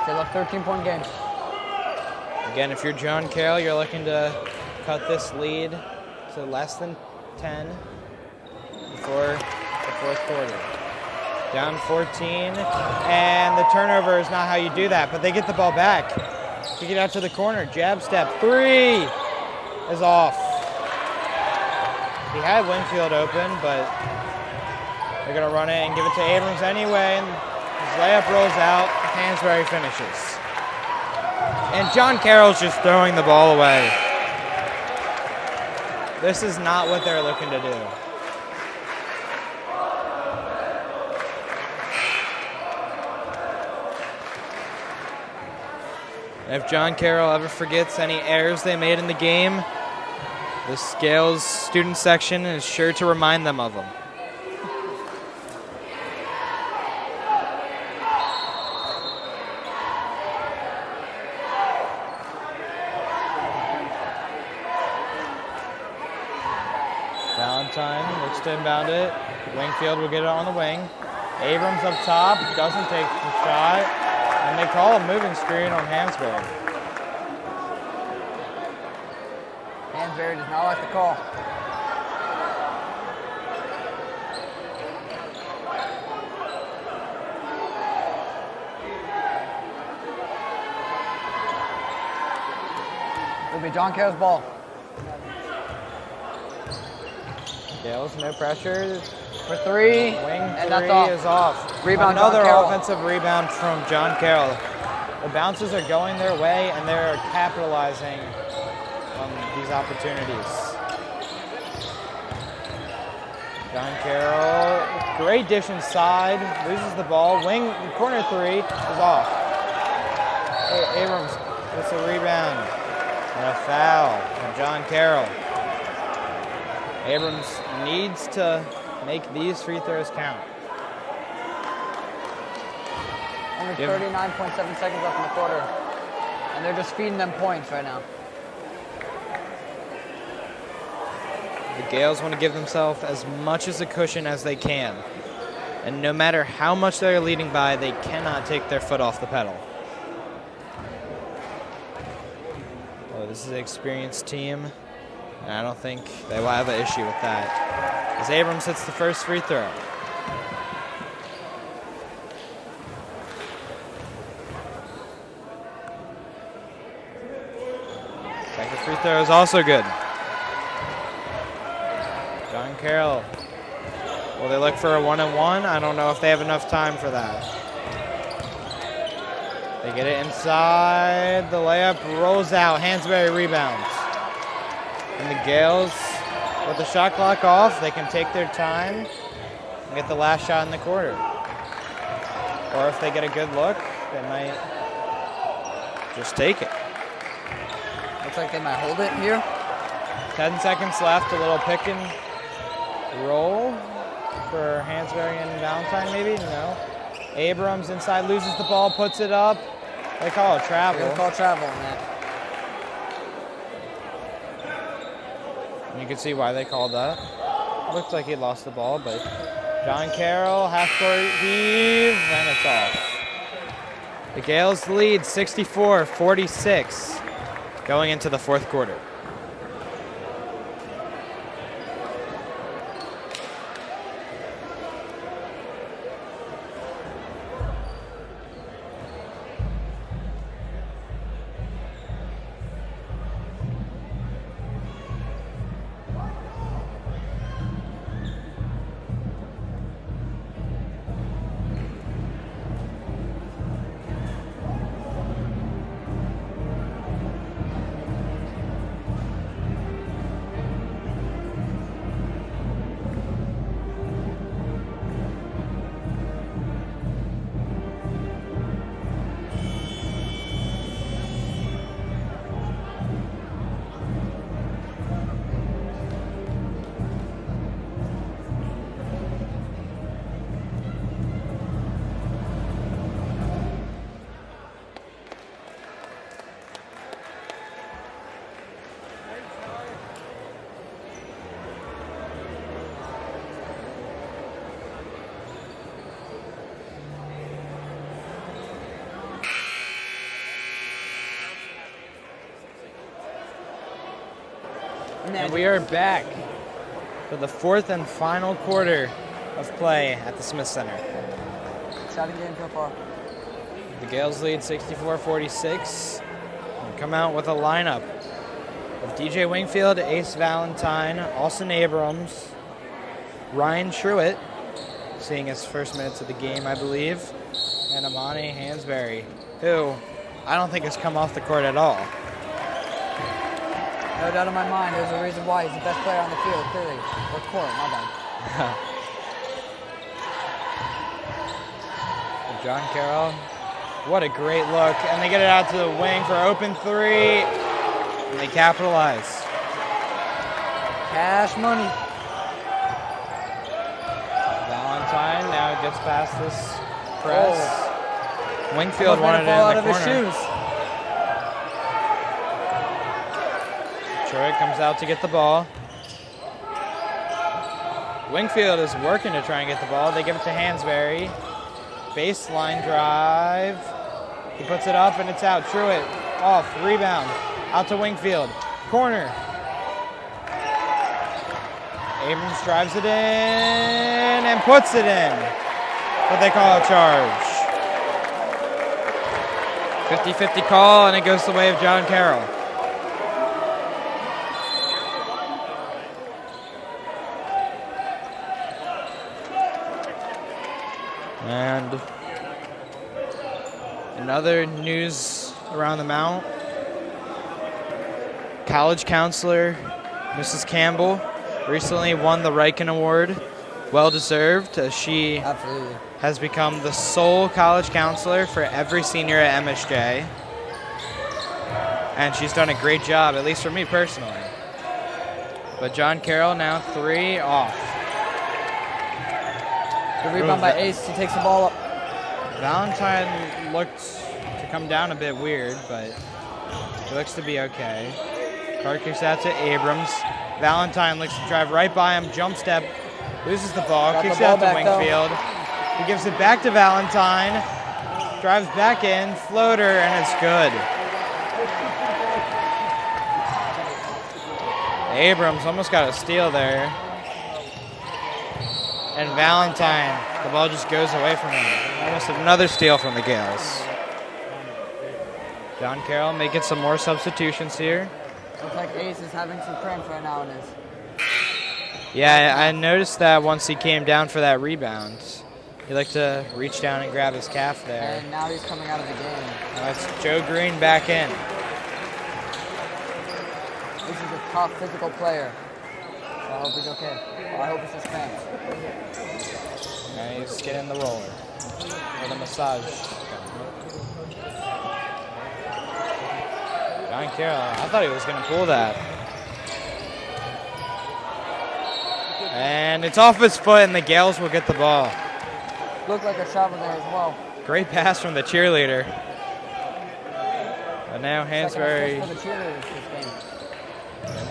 Still a 13-point game. Again, if you're John Carroll, you're looking to cut this lead to less than 10 before the fourth quarter. Down 14, and the turnover is not how you do that, but they get the ball back. Kick it out to the corner, jab step, 3 is off. He had Winfield open, but they're gonna run it and give it to Abrams anyway, and his layup rolls out, Hansberry finishes. And John Carroll's just throwing the ball away. This is not what they're looking to do. If John Carroll ever forgets any errors they made in the game, the Scales student section is sure to remind them of them. Valentine looks to inbound it. Wingfield will get it on the wing. Abrams up top, doesn't take the shot. And they call a moving screen on Hansberry. Hansberry does not like the call. It'll be John Carroll's ball. Gales, no pressure. For three, Wing and three that's off. is off. Rebound, John Another Carroll. offensive rebound from John Carroll. The bounces are going their way, and they're capitalizing on these opportunities. John Carroll, great dish inside, loses the ball. Wing, corner three is off. Abrams gets a rebound and a foul from John Carroll. Abrams needs to make these free throws count. Only 39.7 seconds left in the quarter. And they're just feeding them points right now. The Gales want to give themselves as much as a cushion as they can. And no matter how much they're leading by, they cannot take their foot off the pedal. Oh, this is an experienced team, and I don't think they will have an issue with that. As Abrams hits the first free throw. Second free throw is also good. John Carroll. Will they look for a 1-and-1? I don't know if they have enough time for that. They get it inside. The layup rolls out. Hansberry rebounds. And the Gales, with the shot clock off, they can take their time and get the last shot in the quarter. Or if they get a good look, they might just take it. Looks like they might hold it here. 10 seconds left. A little pick and roll for Hansberry and Valentine, maybe? No. Abrams inside, loses the ball, puts it up. They call it travel. They're gonna call travel on that. And you can see why they called that. Looks like he lost the ball, but John Carroll, half-court heave, and it's off. The Gales lead 64-46 going into the fourth quarter. And we are back for the fourth and final quarter of play at the Smith Center. Exciting game so far. The Gales lead 64-46 and come out with a lineup of DJ Wingfield, Ace Valentine, Austin Abrams, Ryan Truitt, seeing his first minutes of the game, I believe, and Amani Hansberry, who I don't think has come off the court at all. No doubt in my mind, there's a reason why he's the best player on the field, clearly. Or court, my bad. John Carroll, what a great look. And they get it out to the wing for open three. And they capitalize. Cash money. Valentine now gets past this press. Oh. Wingfield wanted it fall in out the of corner. his shoes. Troy comes out to get the ball. Wingfield is working to try and get the ball. They give it to Hansberry. Baseline drive. He puts it up and it's out. Truitt off. Rebound. Out to Wingfield. Corner. Abrams drives it in and puts it in. But they call a charge. 50-50 call, and it goes the way of John Carroll. And another news around the Mount. College counselor Mrs. Campbell recently won the Riken Award. Well deserved, as she Absolutely. has become the sole college counselor for every senior at MSJ. And she's done a great job, at least for me personally. But John Carroll now 3 off. The rebound by Ace. He takes the ball up. Valentine looked to come down a bit weird, but he looks to be okay. Card kicks out to Abrams. Valentine looks to drive right by him, jump step, loses the ball, Got kicks the it out ball to back, though. Wingfield. He gives it back to Valentine, drives back in, floater, and it's good. Abrams almost got a steal there. And Valentine, the ball just goes away from him. Almost another steal from the Gales. John Carroll making some more substitutions here. Looks like Ace is having some cramps right now in his. Yeah, I noticed that once he came down for that rebound. He liked to reach down and grab his calf there. And now he's coming out of the game. That's Joe Green back in. This is a tough physical player. So I hope he's okay. I hope it's just cramps. And he's getting the roller. Or the massage. John Carroll, I thought he was going to pull that. And it's off his foot, and the Gales will get the ball. Looked like a travel there as well. Great pass from the cheerleader. And now Hansberry For the cheerleaders this game.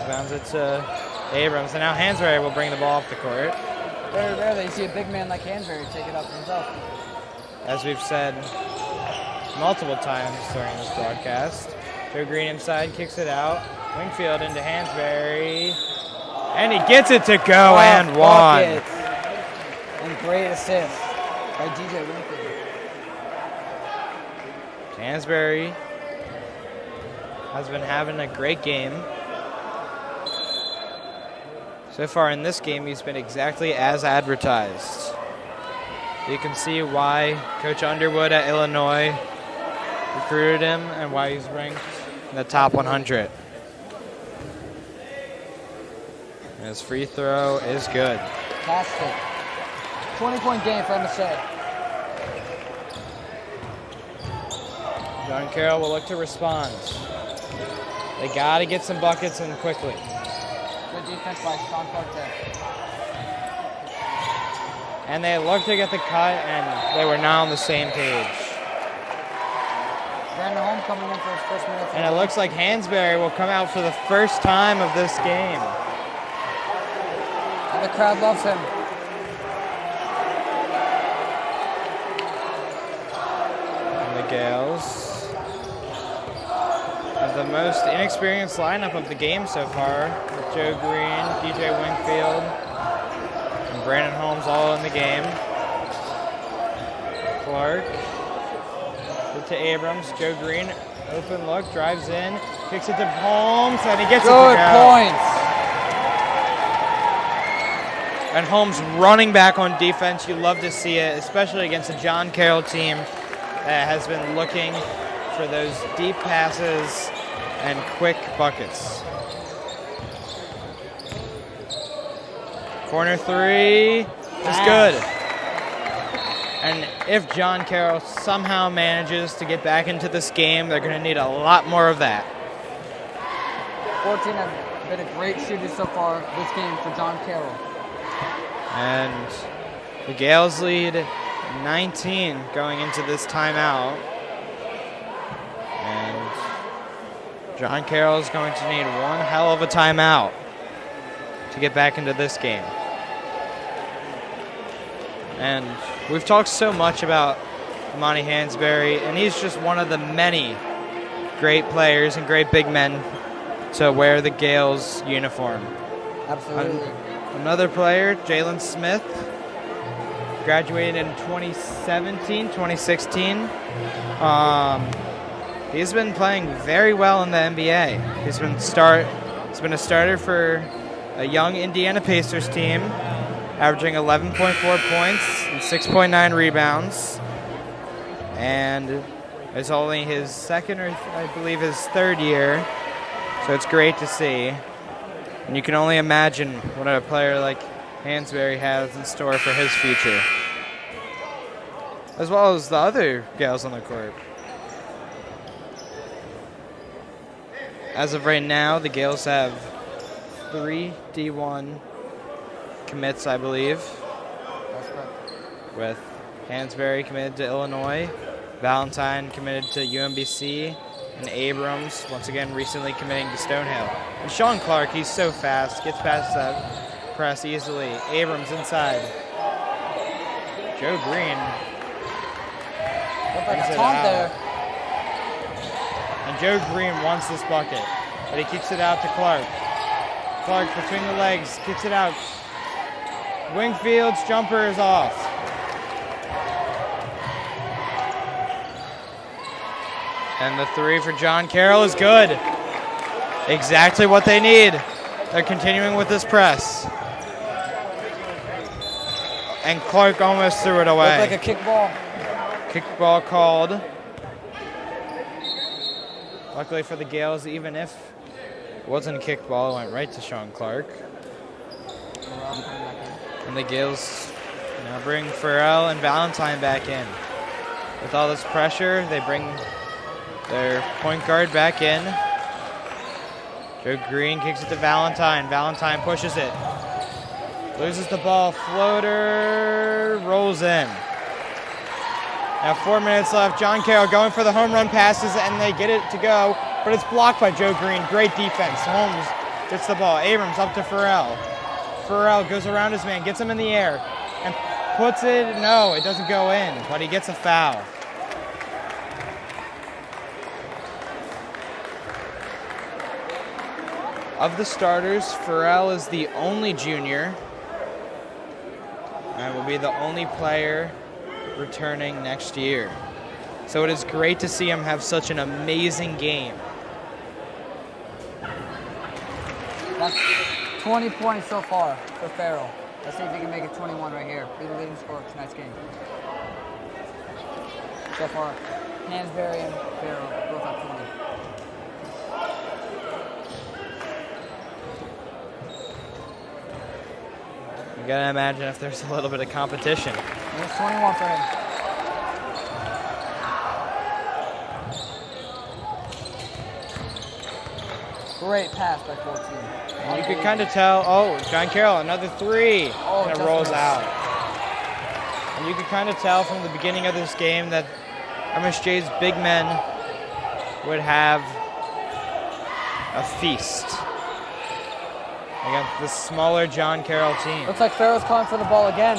bounds it to Abrams. And now Hansberry will bring the ball up the court. Very rarely you see a big man like Hansberry take it up himself. As we've said multiple times during this broadcast. Joe Green inside, kicks it out. Wingfield into Hansberry. And he gets it to go and one. Bucket. And great assist by DJ Wingfield. Hansberry has been having a great game. So far in this game, he's been exactly as advertised. You can see why Coach Underwood at Illinois recruited him and why he's ranked in the top 100. And his free throw is good. Fantastic. 20-point game for MSJ. John Carroll will look to respond. They got to get some buckets in quickly. Good defense by Sean Forte. And they looked to get the cut, and they were not on the same page. Brandon Holmes coming in for his first minute. And it looks like Hansberry will come out for the first time of this game. And the crowd loves him. And the Gales have the most inexperienced lineup of the game so far, with Joe Green, DJ Wingfield, and Brandon Holmes all in the game. Clark, good to Abrams, Joe Green, open look, drives in, kicks it to Holmes, and he gets it to Good go. points. And Holmes running back on defense. You love to see it, especially against a John Carroll team that has been looking for those deep passes and quick buckets. Corner three is good. And if John Carroll somehow manages to get back into this game, they're going to need a lot more of that. 14 have been a great shooter so far this game for John Carroll. And the Gales lead 19 going into this timeout. And John Carroll is going to need one hell of a timeout to get back into this game. And we've talked so much about Monty Hansberry, and he's just one of the many great players and great big men to wear the Gales uniform. Absolutely. Another player, Jalen Smith, graduated in 2017, 2016. He's been playing very well in the NBA. He's been a starter for a young Indiana Pacers team averaging 11.4 points and 6.9 rebounds. And it's only his second or I believe his third year. So it's great to see. And you can only imagine what a player like Hansberry has in store for his future, as well as the other Gales on the court. As of right now, the Gales have 3 D1 commits, I believe, with Hansberry committed to Illinois, Valentine committed to UMBC, and Abrams, once again, recently committing to Stonehill. And Sean Clark, he's so fast, gets past that press easily. Abrams inside. Joe Green. Looked like brings a it taunt out. there. And Joe Green wants this bucket, but he keeps it out to Clark. Clark between the legs, gets it out. Wingfield's jumper is off. And the 3 for John Carroll is good. Exactly what they need. They're continuing with this press. And Clark almost threw it away. Looked like a kickball. Kickball called. Luckily for the Gales, even if it wasn't a kickball, it went right to Sean Clark. And the Gales now bring Farrell and Valentine back in. With all this pressure, they bring their point guard back in. Joe Green kicks it to Valentine. Valentine pushes it. Loses the ball. Floater rolls in. Now 4 minutes left. John Carroll going for the home run passes, and they get it to go, but it's blocked by Joe Green. Great defense. Holmes gets the ball. Abrams up to Farrell. Farrell goes around his man, gets him in the air, and puts it. No, it doesn't go in, but he gets a foul. Of the starters, Farrell is the only junior and will be the only player returning next year. So it is great to see him have such an amazing game. That's 20 points so far for Farrell. Let's see if he can make it 21 right here. Be the leading scorer of tonight's game. So far, Hansberry and Farrell both have 20. You gotta imagine if there's a little bit of competition. There's 21 for him. Great pass by 14. And you could kind of tell, oh, John Carroll, another 3. Oh, and it just rolls missed. out. And you could kind of tell from the beginning of this game that MSJ's big men would have a feast against the smaller John Carroll team. Looks like Farrell's calling for the ball again,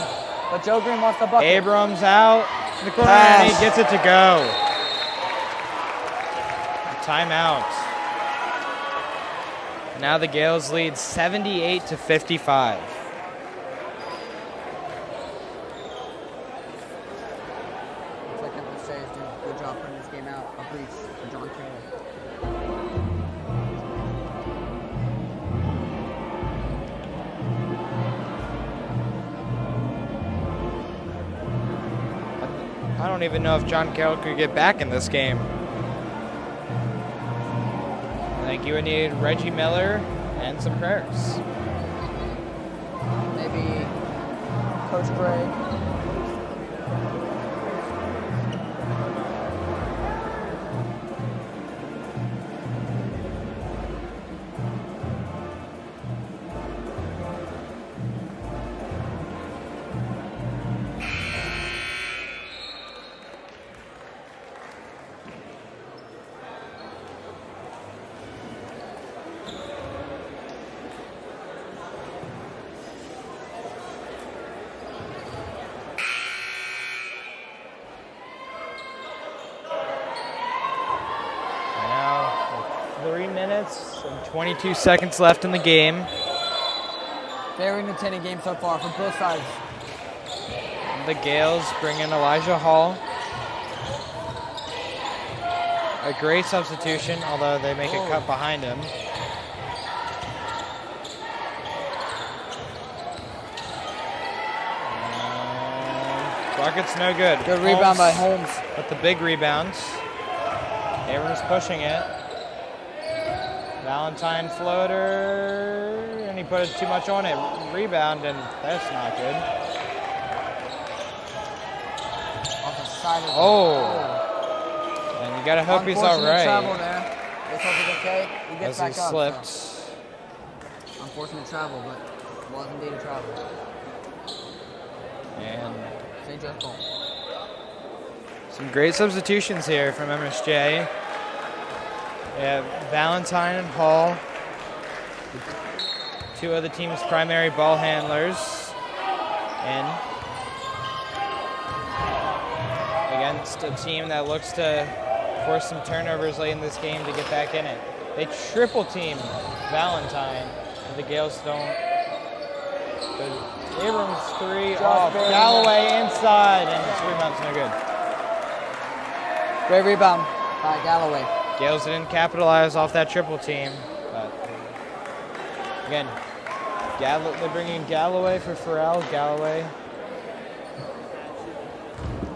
but Joe Green wants the bucket. Abrams out in the corner, Pass. and he gets it to go. Timeout. Now the Gales lead 78-55. Looks like MSJ is doing a good job putting this game out. A breach for John Carroll. I don't even know if John Carroll could get back in this game. I think you would need Reggie Miller and some prayers. Maybe Coach Gray. Now, 3 minutes and 22 seconds left in the game. Very entertaining game so far from both sides. The Gales bring in Elijah Hall. A great substitution, although they make a cut behind him. Bucket's no good. Good rebound by Holmes. With the big rebounds. Abrams pushing it. Valentine floater, and he put too much on it. Rebound, and that's not good. Off the side of And you gotta hope he's all Unfortunate travel right. there. Let's hope he's okay. He gets As he back up. slipped. So. Unfortunate travel, but was indeed a travel. And St. Joe's ball. some great substitutions here from MSJ. Yeah, Valentine and Hall, two of the team's primary ball handlers, in against a team that looks to force some turnovers late in this game to get back in it. They triple team Valentine, but the Gales don't. But Abrams three off, Galloway inside, and this rebound's no good. Great rebound by Galloway. Gales didn't capitalize off that triple team, but again, they're bringing Galloway for Farrell. Galloway,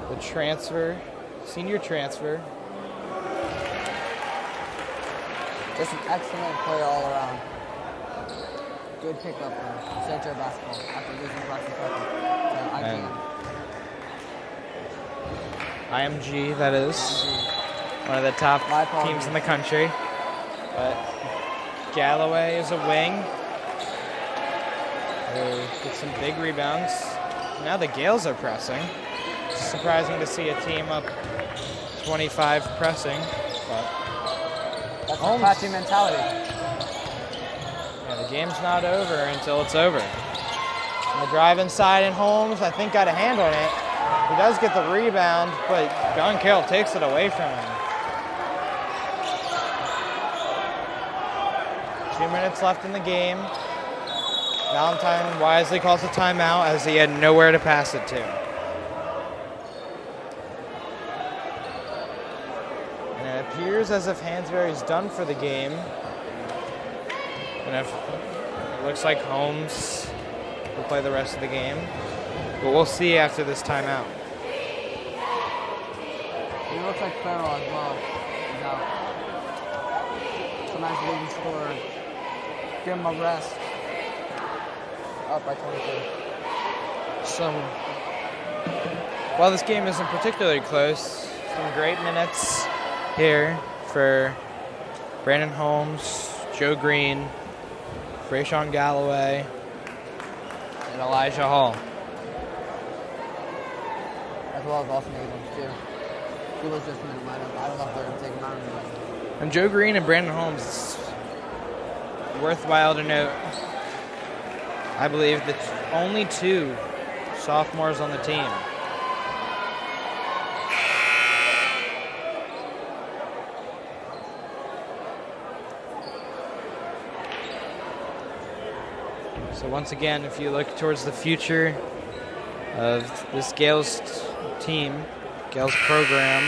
the transfer, senior transfer. Just an excellent player all around. Good pickup for St. Joe basketball after losing Bryson Pepper. IMG, that is. One of the top teams in the country. But Galloway is a wing. They get some big rebounds. Now the Gales are pressing. It's surprising to see a team up 25 pressing, but that's a classy mentality. Yeah, the game's not over until it's over. And the drive inside, and Holmes, I think, got a hand on it. He does get the rebound, but John Carroll takes it away from him. 2 minutes left in the game. Valentine wisely calls a timeout as he had nowhere to pass it to. And it appears as if Hansberry's done for the game. And if it looks like Holmes will play the rest of the game. But we'll see after this timeout. It looks like Carroll as well. He's out. Sometimes leading scorer. Give him a rest. Up by 22. While this game isn't particularly close, some great minutes here for Brandon Holmes, Joe Green, Brayshawn Galloway, and Elijah Hall. As well as Austin Abrams, too. He was just in the lineup. I don't know if they're going to take him out or not. And Joe Green and Brandon Holmes, it's worthwhile to note, I believe that only two sophomores on the team. So once again, if you look towards the future of this Gales team, Gales program,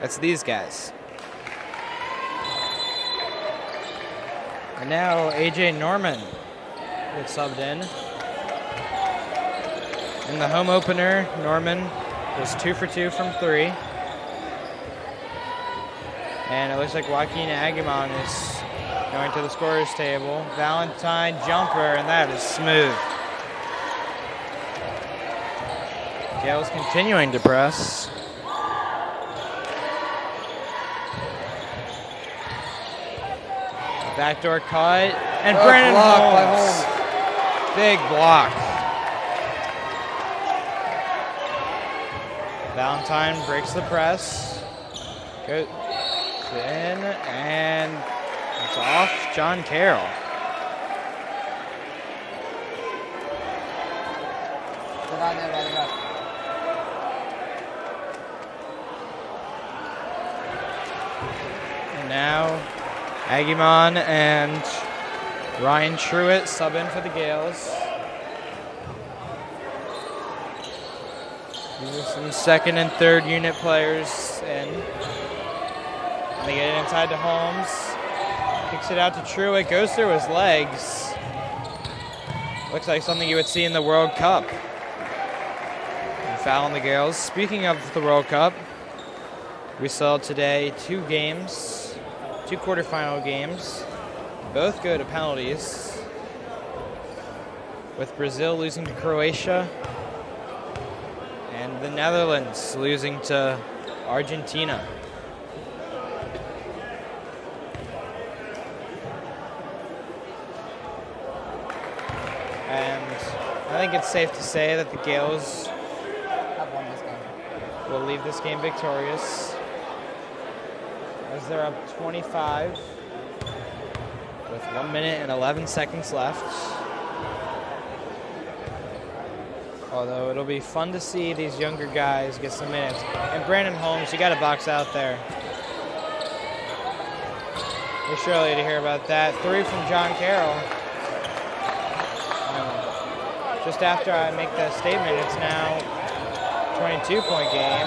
that's these guys. And now AJ Norman gets subbed in. In the home opener, Norman was 2 for 2 from 3. And it looks like Joaquin Aguiman is going to the scorer's table. Valentine jumper, and that is smooth. Gales continuing to press. Backdoor cut, and Brandon Holmes. Big block. Valentine breaks the press. Goes in, and it's off John Carroll. Get on there, right enough. And now Aguiman and Ryan Truitt sub in for the Gales. These are some second and third unit players in. And they get it inside to Holmes. Kicks it out to Truitt, goes through his legs. Looks like something you would see in the World Cup. Foul on the Gales. Speaking of the World Cup, we saw today two quarterfinal games. Both go to penalties, with Brazil losing to Croatia and the Netherlands losing to Argentina. And I think it's safe to say that the Gales Have won this game. will leave this game victorious, as they're up 25 with 1 minute and 11 seconds left. Although it'll be fun to see these younger guys get some minutes. And Brandon Holmes, you got a box out there. We're surely to hear about that. 3 from John Carroll. Just after I make that statement, it's now a 22-point game,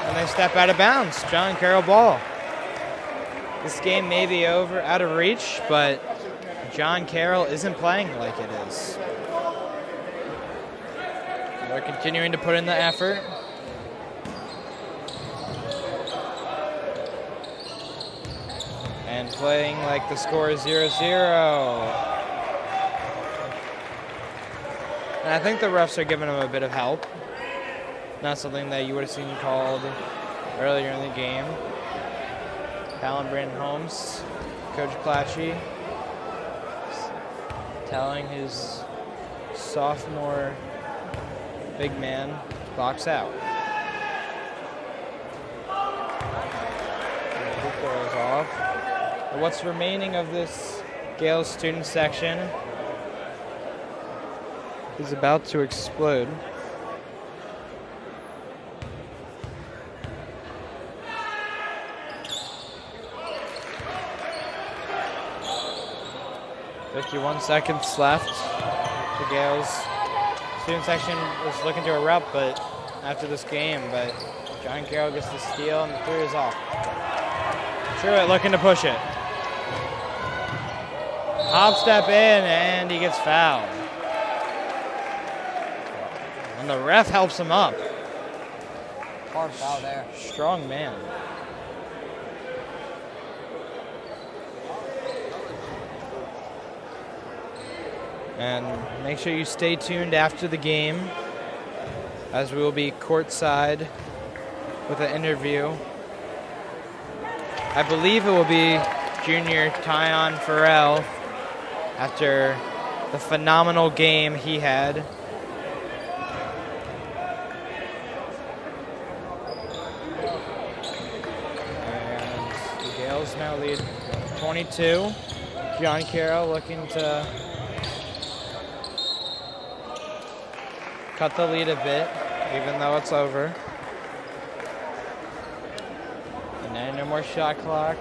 and they step out of bounds. John Carroll ball. This game may be over, out of reach, but John Carroll isn't playing like it is. They're continuing to put in the effort. And playing like the score is 0-0. And I think the refs are giving them a bit of help. Not something that you would have seen called earlier in the game. Fouling Brandon Holmes, Coach Clatchy, telling his sophomore big man, box out. The hoop goes off. And what's remaining of this Gales student section is about to explode. "51 seconds left." The Gales student section was looking to erupt, but after this game, but John Carroll gets the steal and the 3 is off. Truitt looking to push it. Hop step in and he gets fouled. And the ref helps him up. Hard foul there. Strong man. And make sure you stay tuned after the game, as we will be courtside with an interview. I believe it will be junior Tyon Farrell after the phenomenal game he had. And the Gales now lead 22. John Carroll looking to cut the lead a bit, even though it's over. And now no more shot clock.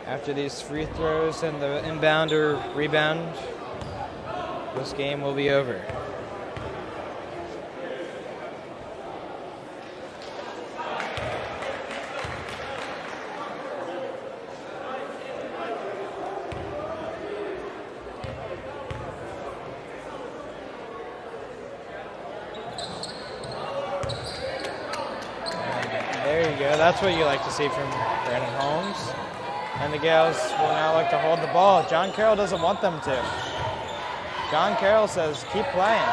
After these free throws and the inbound or rebound, this game will be over. There you go. That's what you like to see from Brandon Holmes. And the Gales will now like to hold the ball. John Carroll doesn't want them to. John Carroll says, keep playing.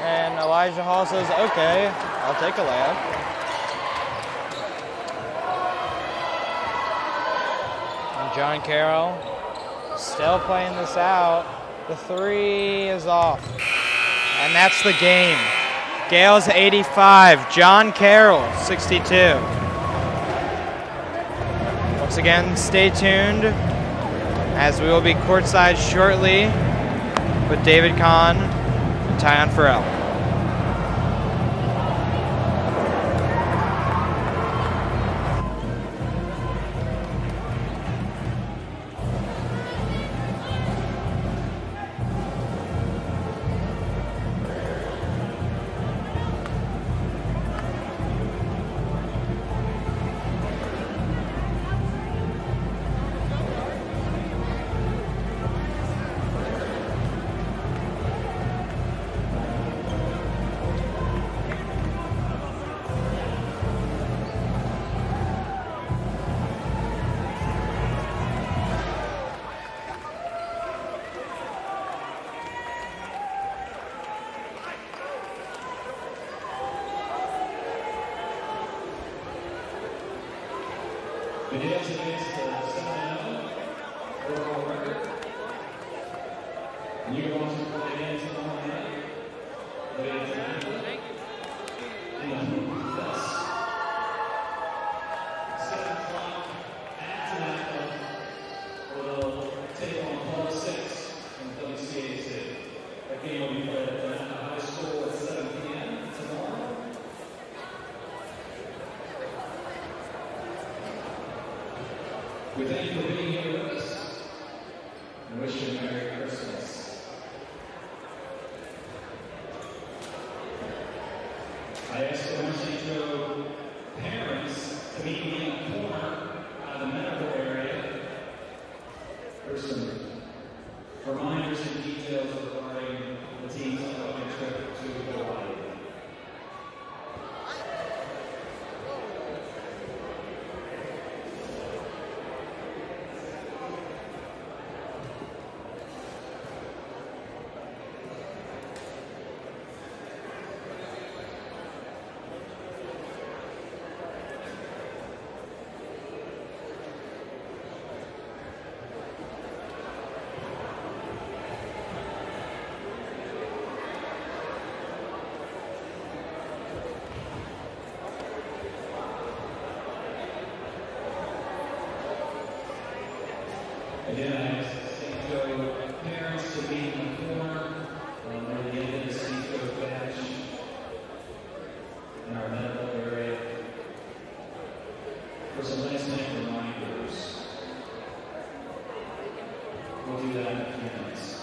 And Elijah Hall says, okay, I'll take a layup. And John Carroll still playing this out. The 3 is off. And that's the game. Gales 85, John Carroll 62. Once again, stay tuned, as we will be courtside shortly with David Kahn and Tyon Farrell. The Gales against the 7-0 overall record. And you're watching play again tomorrow night. Ladies and gentlemen. And thus, 7 o'clock after that, will take on Paul 6 from WCAC. That game will be played at the high school at 7 p.m. tomorrow. We thank you for being here with us and wish you a Merry Christmas. I asked the MSJ parents to meet me in the corner out of the medical area. There's some reminders and details regarding the team's upcoming trip to Hawaii. Again, I asked the St. Joe parents to be in the corner near the end of the St. Joe bench in our medical area for some last minute reminders. We'll do that in a few minutes.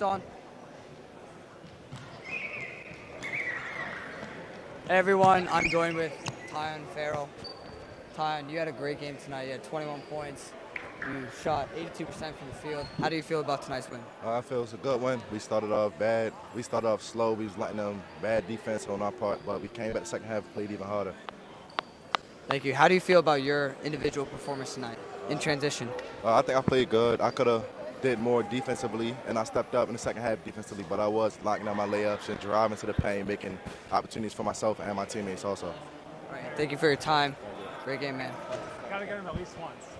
on. Hey everyone, I'm joined with Tyon Farrell. Tyon, you had a great game tonight. You had 21 points. You shot 82% from the field. How do you feel about tonight's win? I feel it's a good one. We started off bad. We started off slow. We was letting them bad defense on our part, but we came back the second half, played even harder. Thank you. How do you feel about your individual performance tonight in transition? I think I played good. I could have did more defensively, and I stepped up in the second half defensively, but I was locking down my layups and driving to the paint, making opportunities for myself and my teammates also. All right. Thank you for your time. Great game, man. Got to get him at least once.